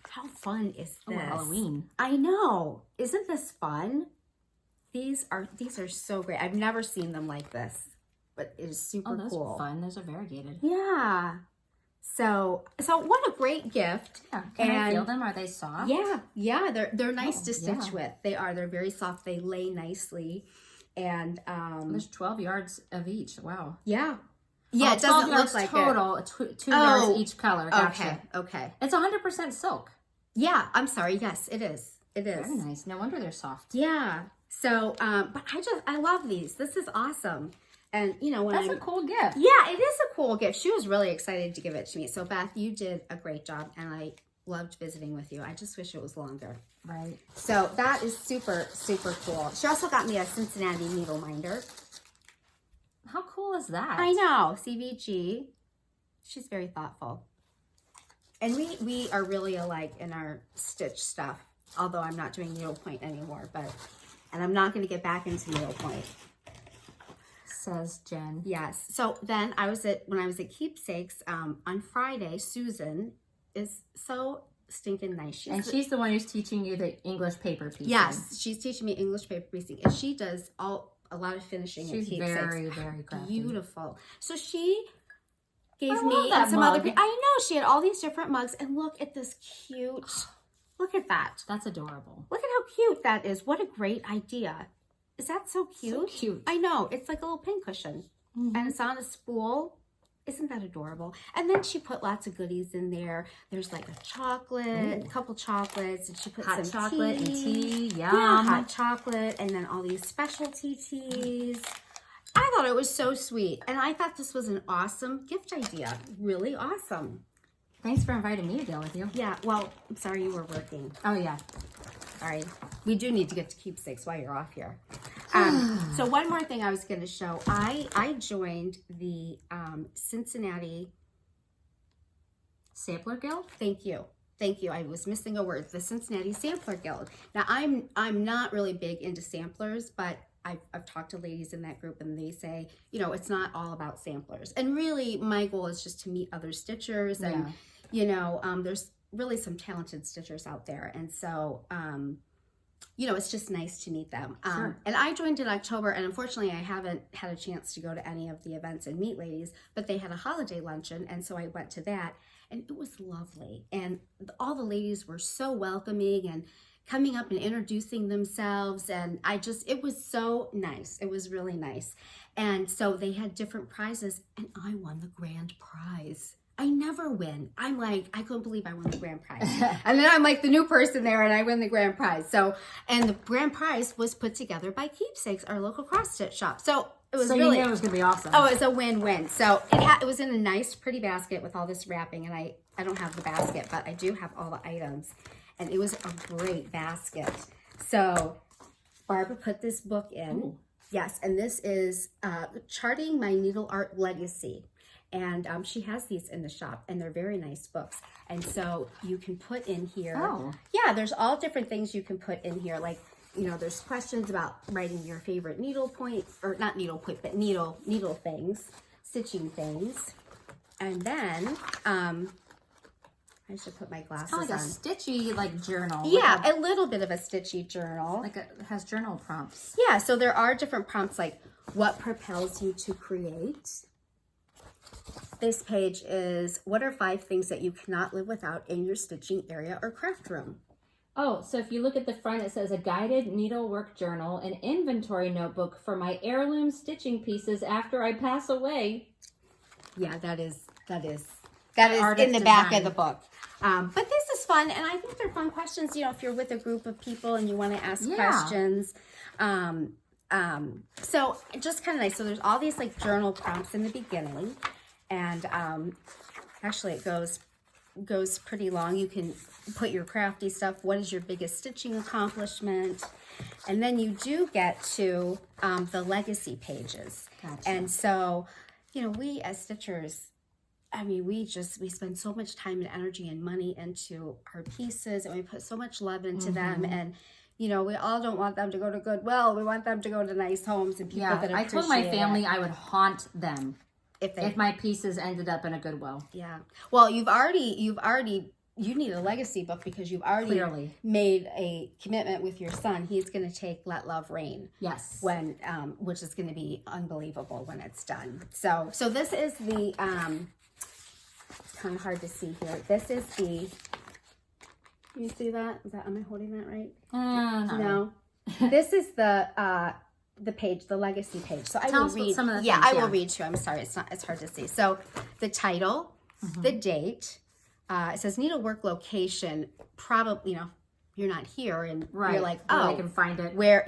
S2: How fun is this?
S1: Oh, Halloween.
S2: I know. Isn't this fun? These are so great. I've never seen them like this, but it is super
S1: those
S2: cool.
S1: are fun. Those are variegated.
S2: Yeah. So what a great gift.
S1: Yeah. Can I feel them? Are they soft?
S2: Yeah. They're nice to stitch
S1: yeah.
S2: with. They're very soft. They lay nicely, and
S1: there's 12 yards of each. Wow.
S2: Yeah. Yeah, it doesn't look like
S1: total,
S2: it.
S1: 2 yards each color. Gotcha.
S2: Okay.
S1: It's 100% silk.
S2: Yeah, I'm sorry. Yes, it is. It is.
S1: Very nice. No wonder they're soft.
S2: Yeah. So, but I love these. This is awesome. And
S1: That's a cool gift.
S2: Yeah, it is a cool gift. She was really excited to give it to me. So Beth, you did a great job, and I loved visiting with you. I just wish it was longer.
S1: Right.
S2: So that is super, super cool. She also got me a Cincinnati needle minder.
S1: How cool is that?
S2: I know, CVG. She's very thoughtful. And we are really alike in our stitch stuff, although I'm not doing needlepoint anymore, and I'm not going to get back into needlepoint.
S1: Says Jen.
S2: Yes. So then when I was at Keepsakes on Friday, Susan is so stinking nice.
S1: She's the one who's teaching you the English paper piecing.
S2: Yes, she's teaching me English paper piecing, and she does a lot of finishing.
S1: She's very, very crafty.
S2: Beautiful. So she gave
S1: I
S2: me
S1: love that
S2: some
S1: mug.
S2: other. I know she had all these different mugs, and look at this cute. Look at that.
S1: That's adorable.
S2: Look at how cute that is. What a great idea. Is that so cute?
S1: So cute.
S2: I know. It's like a little pincushion, and it's on a spool. isn't that adorable? And then she put lots of goodies in there. There's like a chocolate, a couple chocolates, and she put
S1: Hot
S2: some
S1: chocolate
S2: tea.
S1: and tea. Yum.
S2: Yeah, hot chocolate, and then all these specialty teas. I thought it was so sweet, and I thought this was an awesome gift idea. Really awesome.
S1: Thanks for inviting me to deal with you.
S2: Yeah, well, I'm sorry you were working.
S1: Oh, yeah.
S2: Sorry. We do need to get to keepsakes while you're off here. So one more thing I was going to show. I joined the Cincinnati...
S1: Sampler Guild?
S2: Thank you. Thank you. I was missing a word. The Cincinnati Sampler Guild. Now, I'm not really big into samplers, but I've talked to ladies in that group, and they say, you know, it's not all about samplers. And really, my goal is just to meet other stitchers, and you know, there's really some talented stitchers out there, and so you know, it's just nice to meet them.
S1: Sure.
S2: And I joined in October, and unfortunately, I haven't had a chance to go to any of the events and meet ladies, but they had a holiday luncheon, and so I went to that, and it was lovely. And all the ladies were so welcoming and coming up and introducing themselves, and it was so nice. It was really nice. And so they had different prizes, and I won the grand prize. I never win. I'm like, I couldn't believe I won the grand prize. And then I'm like the new person there, and I win the grand prize. So, and the grand prize was put together by Keepsakes, our local cross stitch shop. So it was really,
S1: you knew it was gonna be awesome.
S2: Oh, it was a win-win. So it was in a nice, pretty basket with all this wrapping, and I don't have the basket, but I do have all the items. And it was a great basket. So Barbara put this book in. Ooh. Yes, and this is Charting My Needle Art Legacy. And she has these in the shop, and they're very nice books. And so you can put in here. Oh. Yeah, there's all different things you can put in here. Like, you know, there's questions about writing your favorite needle point, or not needle point, but needle things, stitching things. And then, I should put my glasses on.
S1: It's kind of like a stitchy, like, journal.
S2: Yeah, a little bit of a stitchy journal.
S1: Like it has journal prompts.
S2: Yeah, so there are different prompts, like what propels you to create. This page is, what are 5 things that you cannot live without in your stitching area or craft room?
S1: Oh, so if you look at the front, it says a guided needlework journal, an inventory notebook for my heirloom stitching pieces after I pass away.
S2: Yeah, that is in the back of the book. But this is fun, and I think they're fun questions, you know, if you're with a group of people and you want to ask questions. So just kind of nice. So there's all these like journal prompts in the beginning, and actually it goes pretty long. You can put your crafty stuff. What is your biggest stitching accomplishment? And then you do get to the legacy pages. Gotcha. And so, you know, we as stitchers, I mean, we spend so much time and energy and money into our pieces, and we put so much love into them. And, you know, we all don't want them to go to Goodwill. We want them to go to nice homes and people that appreciate it.
S1: I told my family I would haunt them if my pieces ended up in a Goodwill.
S2: Yeah. Well, you need a legacy book because you've already made a commitment with your son. He's going to take Let Love Reign. Yes. When, which is going to be unbelievable when it's done. So this is the, it's kind of hard to see here. This is the, can you see that? Am I holding that right? No. This is the page, the legacy page. So I will read some of the things. I will read to you. I'm sorry, it's hard to see. So the title, the date, it says needlework location, probably, you know, you're not here and you're like, oh,
S1: I can find it.
S2: Where,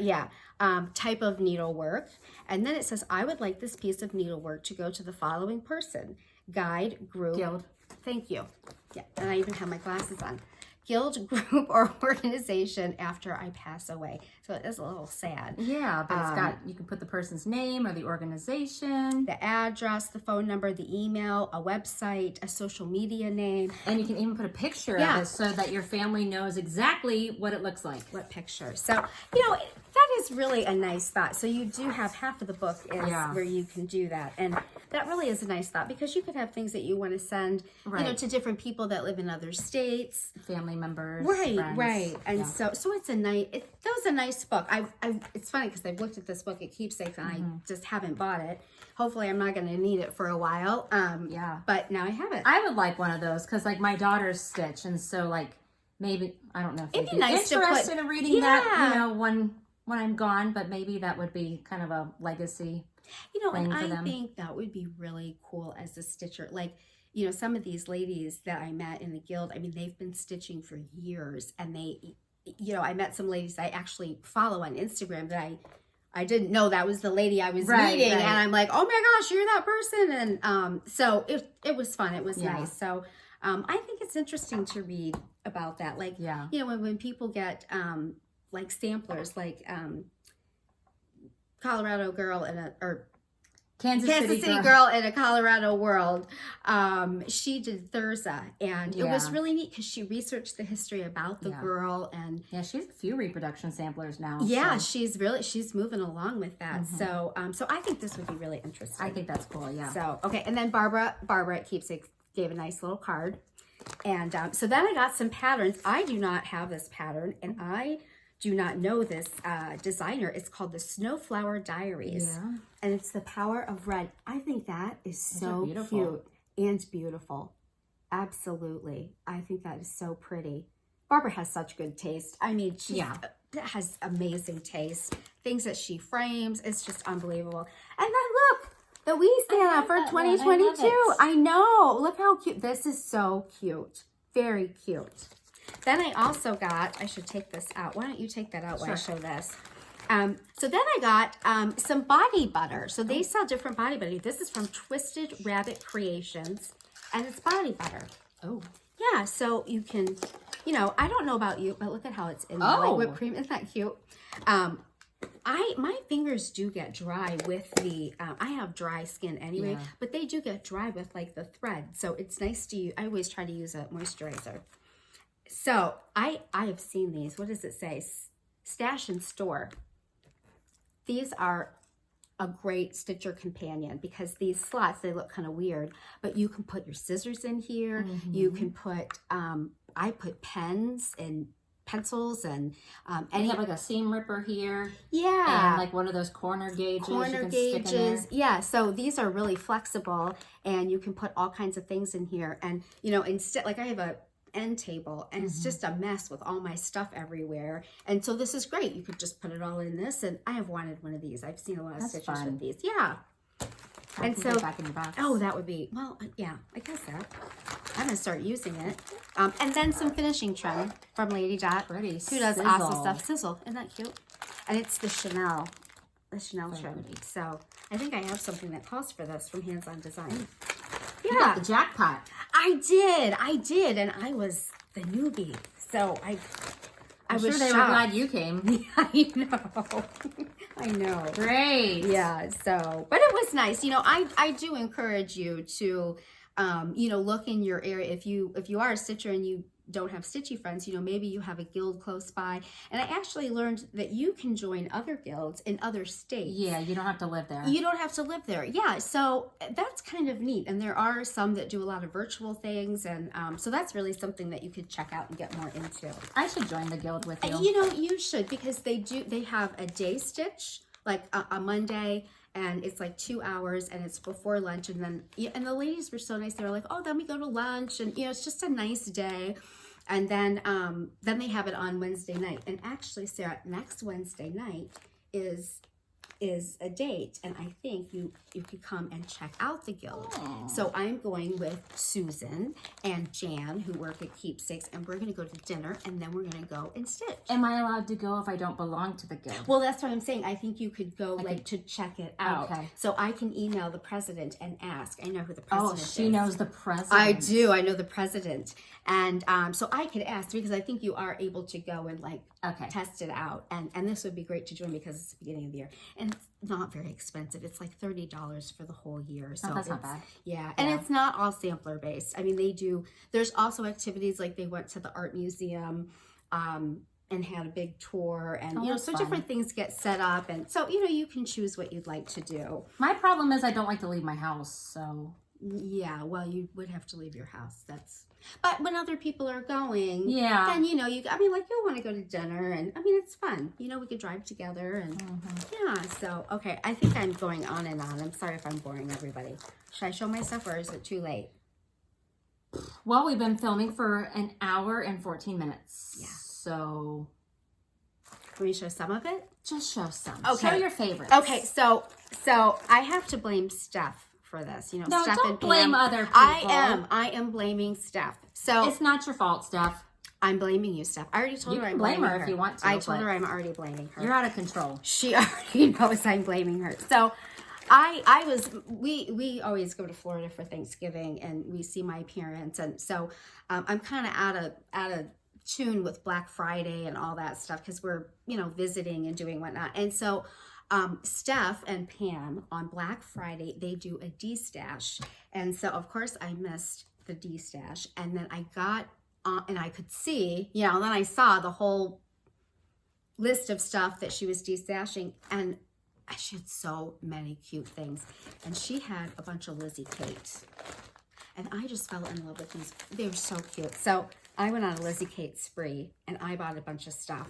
S2: type of needlework. And then it says, I would like this piece of needlework to go to the following person. Guide, group. Guild. Thank you. Yeah, and I even have my glasses on. Guild, group, or organization after I pass away. So it is a little sad.
S1: Yeah, but it's got, you can put the person's name or the organization.
S2: The address, the phone number, the email, a website, a social media name.
S1: And you can even put a picture of it so that your family knows exactly what it looks like.
S2: What picture. So, you know, that is really a nice thought. So you do have half of the book is where you can do that. And that really is a nice thought because you could have things that you want to send, you know, to different people that live in other states.
S1: Family members.
S2: Right. And so it's a nice, that was a nice book. It's funny because I've looked at this book at Keepsakes and I just haven't bought it. Hopefully I'm not going to need it for a while. But now I have it.
S1: I would like one of those because like my daughters stitch, and so like maybe, I don't know if
S2: it'd
S1: they'd
S2: be nice
S1: interested in reading that, you know, when I'm gone, but maybe that would be kind of a legacy.
S2: You know, and
S1: thing for
S2: I
S1: them.
S2: think that would be really cool as a stitcher. Like, you know, some of these ladies that I met in the guild, I mean, they've been stitching for years, and they, you know, I met some ladies I actually follow on Instagram that I didn't know that was the lady I was meeting, and I'm like, oh my gosh, you're that person. And so it was fun. It was nice. So I think it's interesting to read about that. Like, you know, when people get like samplers, like Colorado girl or Kansas City girl in a Colorado world. She did Thurza, and it was really neat because she researched the history about the girl, and
S1: she has a few reproduction samplers now.
S2: Yeah, so. she's moving along with that. So so I think this would be really interesting.
S1: I think that's cool. Yeah.
S2: So okay, and then Barbara at Keepsakes gave a nice little card, and so then I got some patterns. I do not have this pattern, and I do not know this designer. It's called the Snowflower Diaries. Yeah. And it's the power of red. I think that is so cute and beautiful. Absolutely. I think that is so pretty. Barbara has such good taste. I mean, she has amazing taste. Things that she frames, it's just unbelievable. And then look, the Wee Santa for 2022. I know. Look how cute. This is so cute. Very cute. Then I also got, I should take this out. Why don't you take that out while I show this? So then I got some body butter. So they sell different body butter. This is from Twisted Rabbit Creations, and it's body butter.
S1: Oh.
S2: Yeah, so you can, you know, I don't know about you, but look at how it's in there. Like whipped cream. Isn't that cute? My fingers do get dry with the, I have dry skin anyway, but they do get dry with like the thread. So it's nice to use, I always try to use a moisturizer. So I have seen these. What does it say? Stash and store. These are a great stitcher companion because these slots, they look kind of weird, but you can put your scissors in here. You can put, I put pens and pencils and
S1: and you have like a seam ripper here.
S2: Yeah.
S1: And like one of those corner gauges.
S2: Stick in there. Yeah. So these are really flexible, and you can put all kinds of things in here. And, you know, instead, like I have a end table, and it's just a mess with all my stuff everywhere, and so this is great. You could just put it all in this, and I have wanted one of these. I've seen a lot of stitchers with these. And so
S1: back in your box.
S2: Oh, that would be, well, yeah, I guess that I'm gonna start using it. And then some finishing trim from Lady Dot,
S1: pretty,
S2: who does awesome stuff. Sizzle, isn't that cute? And it's the Chanel trim. Pretty. So I think I have something that calls for this from Hands On Design.
S1: You got the jackpot.
S2: I did, and I was the newbie, so I'm
S1: sure they were glad you came.
S2: I know.
S1: Great.
S2: Yeah. So, but it was nice. You know, I do encourage you to, you know, look in your area. If you are a stitcher and you don't have stitchy friends, you know, maybe you have a guild close by. And I actually learned that you can join other guilds in other states.
S1: Yeah, you don't have to live there.
S2: You don't have to live there. Yeah, so that's kind of neat. And there are some that do a lot of virtual things. And so that's really something that you could check out and get more into.
S1: I should join the guild with you.
S2: You know, you should, because they have a day stitch, like a Monday, and it's like 2 hours, and it's before lunch. And then, and the ladies were so nice. They were like, oh, then we go to lunch, and, you know, it's just a nice day. And then they have it on Wednesday night. And actually, Sarah, next Wednesday night is a date, and I think you could come and check out the guild. Aww. So I'm going with Susan and Jan, who work at Keepsakes, and we're going to go to dinner, and then we're going to go and stitch.
S1: Am I allowed to go if I don't belong to the guild?
S2: Well, that's what I'm saying. I think you could go to check it out.
S1: Okay.
S2: So I can email the president and ask. I know who the president is.
S1: Oh, she knows the president.
S2: I do. I know the president. And so I could ask, because I think you are able to go and test it out. And this would be great to join because it's the beginning of the year. And it's not very expensive. It's like $30 for the whole year. So
S1: that's not bad.
S2: Yeah. And it's not all sampler based. I mean, there's also activities like they went to the art museum and had a big tour, and you know, so different things get set up, and so, you know, you can choose what you'd like to do.
S1: My problem is I don't like to leave my house, so
S2: yeah, well, you would have to leave your house. But when other people are going, then, you know, I mean, like, you'll want to go to dinner, and I mean, it's fun. You know, we could drive together, and yeah, so, okay, I think I'm going on and on. I'm sorry if I'm boring everybody. Should I show my stuff, or is it too late?
S1: Well, we've been filming for an hour and 14 minutes.
S2: Yeah.
S1: So
S2: Let me show some of it.
S1: Just show some.
S2: Okay.
S1: Show your favorites.
S2: Okay, so I have to blame Steph for this. You know,
S1: No,
S2: Steph
S1: don't
S2: and
S1: blame
S2: Pam.
S1: other people.
S2: I am blaming Steph. So
S1: It's not your fault, Steph.
S2: I'm blaming you, Steph. I already told
S1: You
S2: her
S1: can
S2: I'm
S1: blame
S2: blaming
S1: her if you want to,
S2: I told
S1: but
S2: her I'm already blaming her.
S1: You're out of control.
S2: She already knows I'm blaming her. So we always go to Florida for Thanksgiving and we see my parents, and so I'm kind of out of tune with Black Friday and all that stuff because we're, you know, visiting and doing whatnot. And so Steph and Pam on Black Friday, they do a D-stash, and so of course I missed the D-stash, and then I got and I could see, you know, then I saw the whole list of stuff that she was D-stashing, and she had so many cute things. And she had a bunch of Lizzie Kate. And I just fell in love with these. They were so cute. So I went on a Lizzie Kate spree and I bought a bunch of stuff.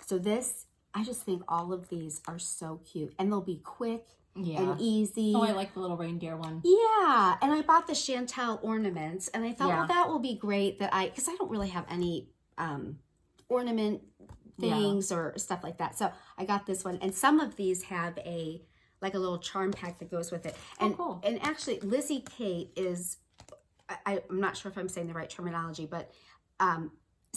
S2: So this, I just think all of these are so cute. And they'll be quick and easy.
S1: Oh, I like the little reindeer one.
S2: Yeah. And I bought the Chantel ornaments. And I thought, well, that will be great because I don't really have any ornament things or stuff like that. So I got this one, and some of these have a little charm pack that goes with it. And
S1: cool.
S2: And actually Lizzie Kate is, I'm not sure if I'm saying the right terminology, but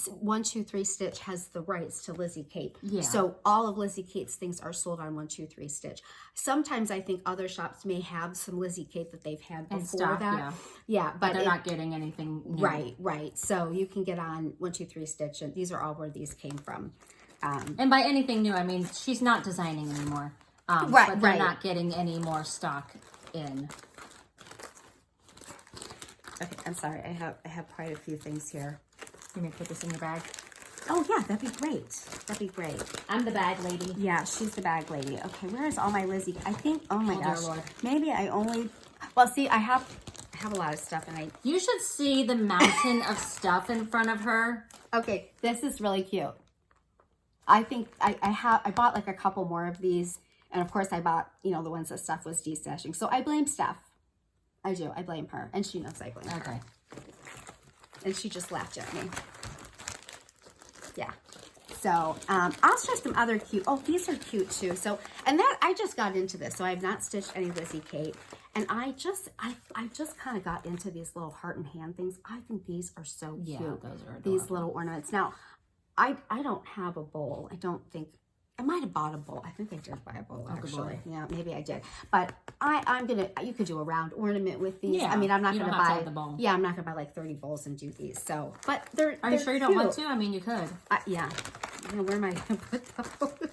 S2: 1 2 3 Stitch has the rights to Lizzie Kate. Yeah. So all of Lizzie Kate's things are sold on 1 2 3 Stitch. Sometimes I think other shops may have some Lizzie Kate that they've had before stock, that. Yeah, but
S1: they're not getting anything new.
S2: Right. So you can get on 1 2 3 Stitch, and these are all where these came from.
S1: And by anything new, I mean she's not designing anymore. But they're not getting any more stock in.
S2: Okay, I'm sorry. I have quite a few things here.
S1: You may put this in your bag.
S2: Oh yeah, that'd be great. That'd be great.
S1: I'm the bag lady.
S2: Yeah, she's the bag lady. Okay, where is all my Lizzie? I think. Oh my gosh.
S1: Dear Lord.
S2: Maybe I only. Well, see, I have a lot of stuff, and I.
S1: You should see the mountain of stuff in front of her.
S2: Okay, this is really cute. I think I bought like a couple more of these, and of course I bought, you know, the ones that Steph was de-stashing. So I blame Steph. I do. I blame her, and she knows I blame her.
S1: Okay.
S2: And she just laughed at me. Yeah. So I'll show some other cute. Oh, these are cute too. So, and that I just got into this. So I have not stitched any Lizzie Kate, and I just kind of got into these little heart and hand things. I think these are so cute.
S1: Yeah, those are adorable.
S2: These little ornaments. Now, I don't have a bowl. I don't think. I might have bought a bowl. I think I did buy a bowl, actually. Yeah, maybe I did. But I'm going to, you could do a round ornament with these.
S1: Yeah,
S2: I mean, I'm not going to buy,
S1: the bowl.
S2: Yeah, I'm not going to buy like 30 bowls and do these. So, but
S1: Are you sure you don't want to? I mean, you could.
S2: Yeah. You know, where am I going to put those?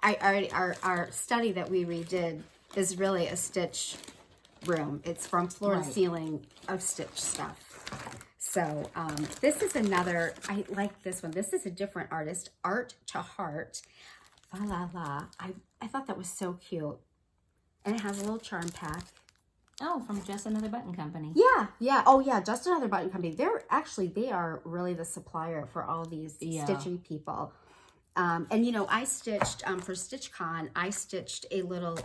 S2: I already, our study that we redid is really a stitch room. It's from floor to ceiling of stitch stuff. So this is another, I like this one. This is a different artist, Art to Heart. La la la. I thought that was so cute. And it has a little charm pack.
S1: Oh, from Just Another Button Company.
S2: Yeah. Oh yeah, Just Another Button Company. They are really the supplier for all these Stitchery people. And you know, I stitched, for StitchCon, I stitched a little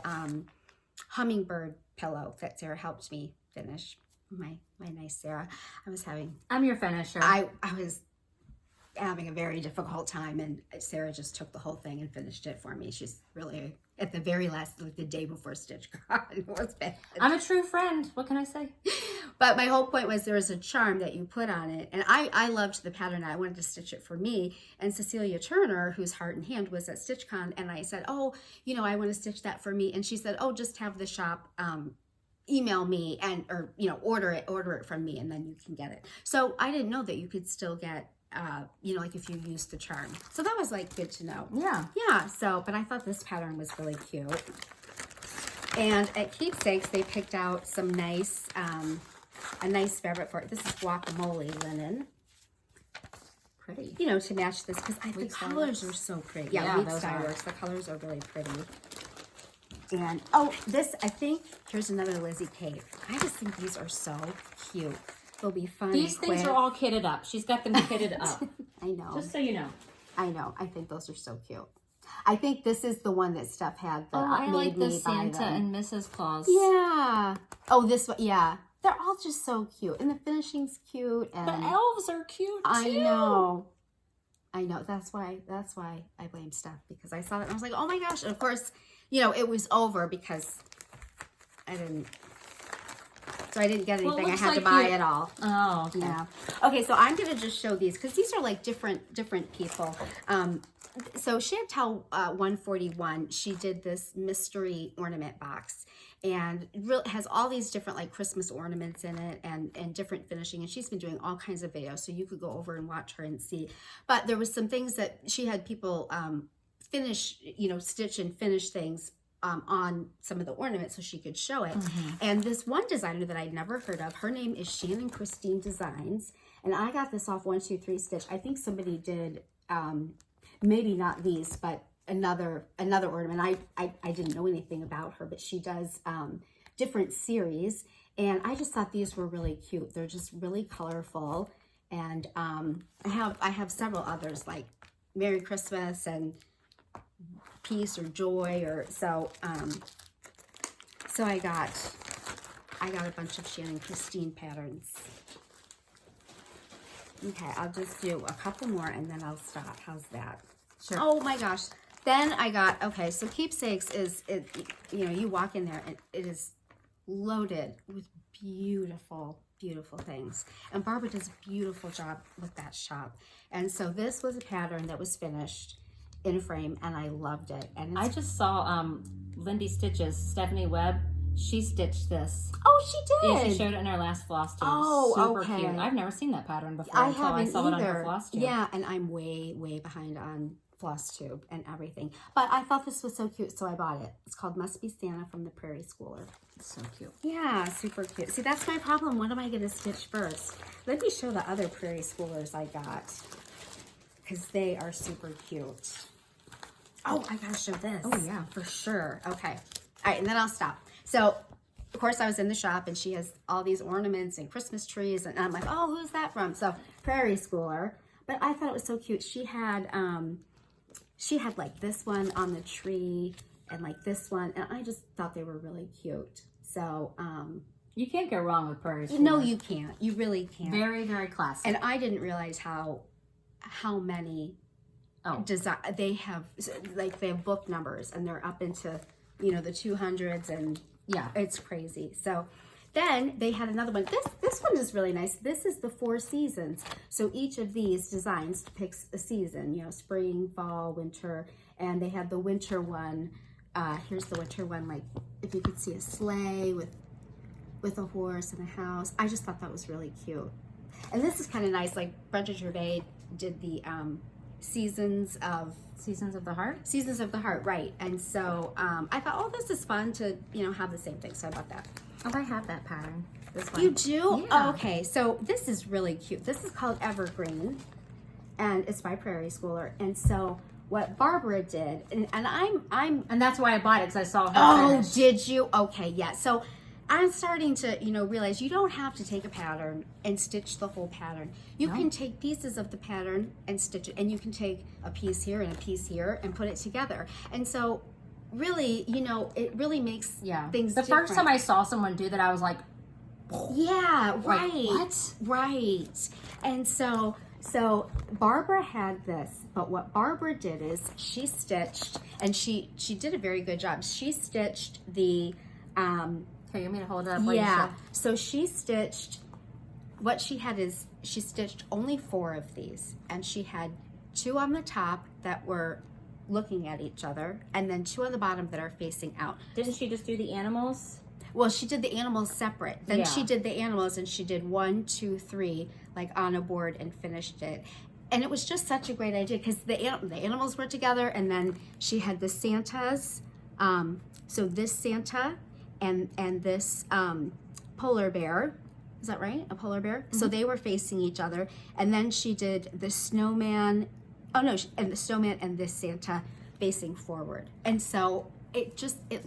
S2: hummingbird pillow that Sarah helped me finish. My nice Sarah.
S1: I'm your finisher.
S2: I was having a very difficult time, and Sarah just took the whole thing and finished it for me. She's really at the very last, like the day before StitchCon. It was bad.
S1: I'm a true friend. What can I say?
S2: But my whole point was there was a charm that you put on it, and I loved the pattern. I wanted to stitch it for me. And Cecilia Turner, whose Heart and Hand was at StitchCon, and I said, oh, you know, I want to stitch that for me. And she said, oh, just have the shop email me or you know, order it from me, and then you can get it. So I didn't know that you could still get you know, like if you use the charm. So that was like good to know. Yeah. So, but I thought this pattern was really cute. And at Keepsakes, they picked out some nice a nice fabric for it. This is guacamole linen.
S1: Pretty.
S2: You know, to match this, because the colors are so pretty. Yeah, Wheat Star Works. The colors are really pretty. And, oh, this, I think, here's another Lizzie Kate. I just think these are so cute. They'll be fun.
S1: These things are all kitted up. She's got them kitted up.
S2: I know.
S1: Just so you know.
S2: I know. I think those are so cute. I think this is the one that Steph had that
S1: I
S2: made
S1: like
S2: me
S1: the
S2: buy
S1: Santa
S2: them.
S1: and Mrs. Claus.
S2: Yeah. Oh, this one. Yeah. They're all just so cute. And the finishing's cute. And
S1: the elves are cute, too.
S2: I know. I know. That's why I blame Steph, because I saw that and I was like, oh my gosh. And of course, you know, it was over because I didn't get anything.
S1: Well,
S2: I had
S1: like
S2: to buy it all.
S1: Oh, okay.
S2: Yeah. Okay, so I'm gonna just show these because these are like different people. So Chantel 141, she did this mystery ornament box, and it has all these different like Christmas ornaments in it and different finishing, and she's been doing all kinds of videos, so you could go over and watch her and see. But there was some things that she had people finish, you know, stitch and finish things on some of the ornaments so she could show it. And this one designer that I'd never heard of, her name is Shannon Christine Designs, and I got this off 123 Stitch. I think somebody did maybe not these, but another ornament. I didn't know anything about her, but she does different series, and I just thought these were really cute. They're just really colorful, and I have several others like Merry Christmas and Peace or Joy, or so I got a bunch of Shannon Christine patterns. Okay, I'll just do a couple more and then I'll stop. How's that?
S1: Sure.
S2: Oh my gosh. Then I got, okay, so Keepsakes is, you know, you walk in there and it is loaded with beautiful, beautiful things. And Barbara does a beautiful job with that shop. And so this was a pattern that was finished in a frame, and I loved it. And
S1: I just saw Lindy Stitches, Stephanie Webb. She stitched this.
S2: oh, she did.
S1: Yeah, she showed it in her last Flosstube.
S2: Oh,
S1: super
S2: okay.
S1: cute. I've never seen that pattern before
S2: I
S1: until I
S2: haven't
S1: saw it
S2: either.
S1: on her Flosstube.
S2: Yeah, and I'm way, way behind on Flosstube and everything. But I thought this was so cute, so I bought it. It's called Must Be Santa from the Prairie Schooler.
S1: It's so cute.
S2: Yeah, super cute. See, that's my problem. What am I going to stitch first? Let me show the other Prairie Schoolers I got, because they are super cute. Oh, I gotta show this.
S1: Oh, yeah.
S2: For sure. Okay. All right, and then I'll stop. So, of course, I was in the shop, and she has all these ornaments and Christmas trees, and I'm like, oh, who's that from? So, Prairie Schooler. But I thought it was so cute. She had like this one on the tree, and like this one, and I just thought they were really cute. So,
S1: You can't go wrong with Prairie Schooler.
S2: no, you can't. You really can't.
S1: Very, very classic.
S2: And I didn't realize how many design they have. Like, they have book numbers, and they're up into, you know, the 200s, and
S1: yeah,
S2: it's crazy. So then they had another one. This one is really nice. This is the 4 seasons. So each of these designs depicts a season, you know, spring, fall, winter, and they had the winter one. Here's the winter one, like if you could see a sleigh with a horse and a house. I just thought that was really cute. And this is kind of nice. Like Brenda Gervais did the Seasons of the Heart, right? And so I thought, oh, this is fun to, you know, have the same thing. So I bought that.
S1: oh, I have that pattern. This one.
S2: You do?
S1: Yeah.
S2: Oh, okay. So this is really cute. This is called Evergreen, and it's by Prairie Schooler. And so what Barbara did, and
S1: And that's why I bought it, because I saw her
S2: oh,
S1: finish.
S2: did you? Okay, yeah. So I'm starting to, you know, realize you don't have to take a pattern and stitch the whole pattern. You can take pieces of the pattern and stitch it, and you can take a piece here and a piece here and put it together. And so really, you know, it really makes things
S1: The
S2: different.
S1: first time I saw someone do that, I was like,
S2: yeah, right.
S1: Like, what?
S2: Right. And so Barbara had this, but what Barbara did is she stitched, and she did a very good job. She stitched the
S1: okay, you want me to hold it up?
S2: yeah. So she stitched, what she had is she stitched only 4 of these, and she had 2 on the top that were looking at each other, and then 2 on the bottom that are facing out.
S1: Didn't she just do the animals?
S2: Well, she did the animals separate. Then
S1: Yeah.
S2: she did the animals, and she did 1, 2, 3, like on a board, and finished it. And it was just such a great idea because the animals were together, and then she had the Santas. So this Santa and this polar bear. Is that right? A polar bear? So they were facing each other. And then she did the snowman. Oh, no. And the snowman and this Santa facing forward. And so it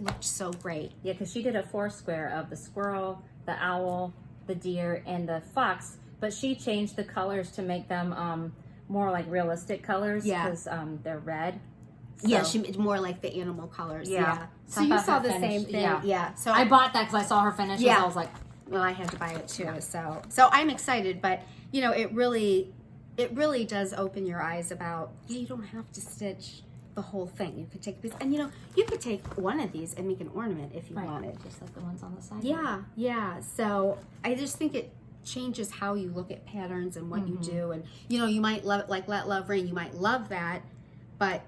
S2: looked so great.
S1: Yeah, because she did a 4 square of the squirrel, the owl, the deer, and the fox, but she changed the colors to make them more like realistic colors.
S2: Yeah.
S1: Because they're red. So,
S2: Yeah, she made more like the animal colors. Yeah. So
S1: I
S2: you
S1: thought
S2: saw
S1: her
S2: the
S1: finish-
S2: same thing.
S1: yeah.
S2: Yeah. So
S1: I bought that because I saw her finish.
S2: Yeah.
S1: And I was like,
S2: well, I had to buy it too. So I'm excited, but you know, it really it really does open your eyes about, yeah, you don't have to stitch the whole thing. You could take a piece, and you could take one of these and make an ornament if you wanted.
S1: Just like the ones on the side.
S2: Yeah, yeah. So I just think it changes how you look at patterns and what you do. And, you might love it, like Let Love Rain. You might love that, but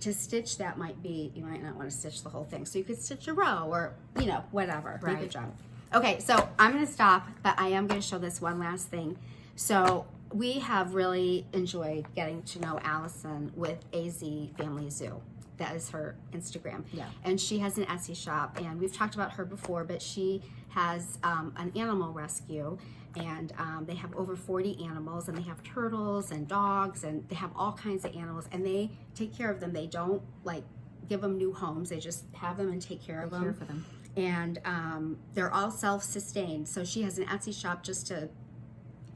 S2: to stitch that you might not want to stitch the whole thing. So you could stitch a row or, whatever.
S1: Right.
S2: Make a jump. Okay, so I'm going to stop, but I am going to show this one last thing. So we have really enjoyed getting to know Allison with AZ Family Zoo. That is her Instagram.
S1: Yeah.
S2: And she has an Etsy shop, and we've talked about her before, but she has an animal rescue, and they have over 40 animals, and they have turtles and dogs, and they have all kinds of animals, and they take care of them. They don't give them new homes. They just have them and take care of them.
S1: Care for them.
S2: And they're all self-sustained. So she has an Etsy shop just to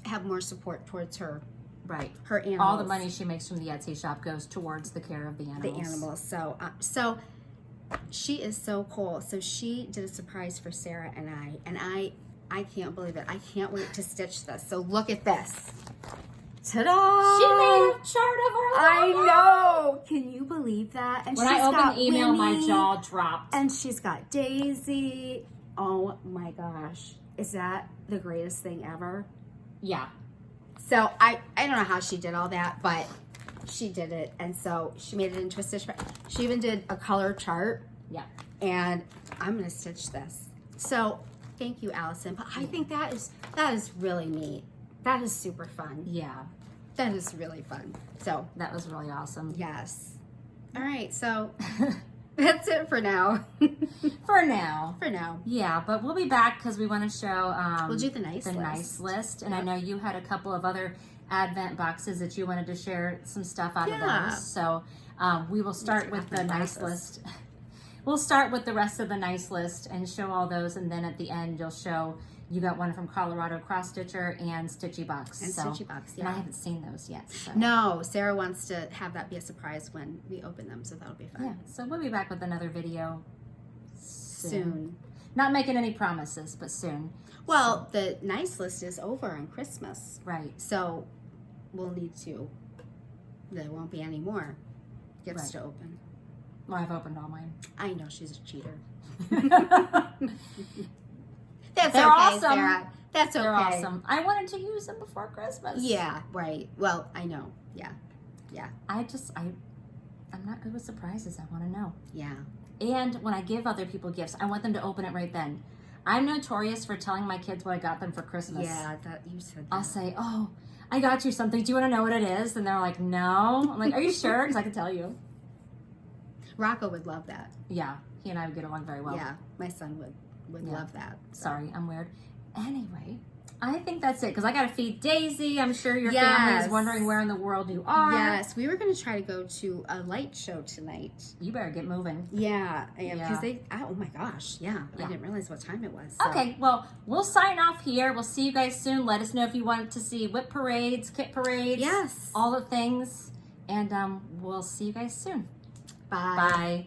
S2: have more support towards her animals.
S1: All the money she makes from the Etsy shop goes towards the care of the animals.
S2: So she is so cool. So she did a surprise for Sarah and I can't believe it. I can't wait to stitch this. So look at this. Ta-da!
S1: She made a chart of her logo.
S2: I know. Can you believe that? And
S1: when I opened the email, my jaw dropped.
S2: And she's got Daisy. Oh my gosh. Is that the greatest thing ever?
S1: Yeah.
S2: So I don't know how she did all that, but she did it. And so she made it into a stitch. She even did a color chart.
S1: Yeah.
S2: And I'm going to stitch this. So thank you, Allison. But I think that is really neat. That is super fun.
S1: Yeah.
S2: That is really fun. So
S1: that was really awesome.
S2: Yes. All right. So that's it for now.
S1: For now.
S2: For now.
S1: Yeah, but we'll be back because we want to show
S2: we'll do the nice
S1: list. And I know you had a couple of other Advent boxes that you wanted to share some stuff out of those. So we will start with the nice list. We'll start with the rest of the nice list and show all those, and then at the end you'll show you got one from Colorado Cross Stitcher and Stitchy Box.
S2: Stitchy Box, yeah.
S1: And I haven't seen those yet. So.
S2: No, Sarah wants to have that be a surprise when we open them, so that'll be fun.
S1: Yeah, so we'll be back with another video
S2: soon.
S1: Not making any promises, but soon.
S2: Well, the nice list is over on Christmas.
S1: Right.
S2: So we'll need to, there won't be any more gifts to open.
S1: Well, I've opened all mine.
S2: I know, she's a cheater.
S1: They're
S2: okay,
S1: awesome.
S2: Sarah. That's okay.
S1: They're awesome. I wanted to use them before Christmas.
S2: Yeah, right. Well, I know. Yeah. Yeah.
S1: I'm not good with surprises. I want to know.
S2: Yeah.
S1: And when I give other people gifts, I want them to open it right then. I'm notorious for telling my kids what I got them for Christmas.
S2: Yeah, that you said that.
S1: I'll say, "Oh, I got you something. Do you want to know what it is?" And they're like, "No." I'm like, "Are you sure?" Because I can tell you.
S2: Rocco would love that.
S1: Yeah, he and I would get along very well.
S2: Yeah, my son would love that. So.
S1: Sorry, I'm weird. Anyway, I think that's it because I got to feed Daisy. I'm sure your family is wondering where in the world you are.
S2: Yes, we were going to try to go to a light show tonight.
S1: You better get moving.
S2: Yeah, because oh my gosh, I didn't realize what time it was. So.
S1: Okay, well, we'll sign off here. We'll see you guys soon. Let us know if you want to see whip parades, kit parades.
S2: Yes.
S1: All the things. And we'll see you guys soon.
S2: Bye.
S1: Bye.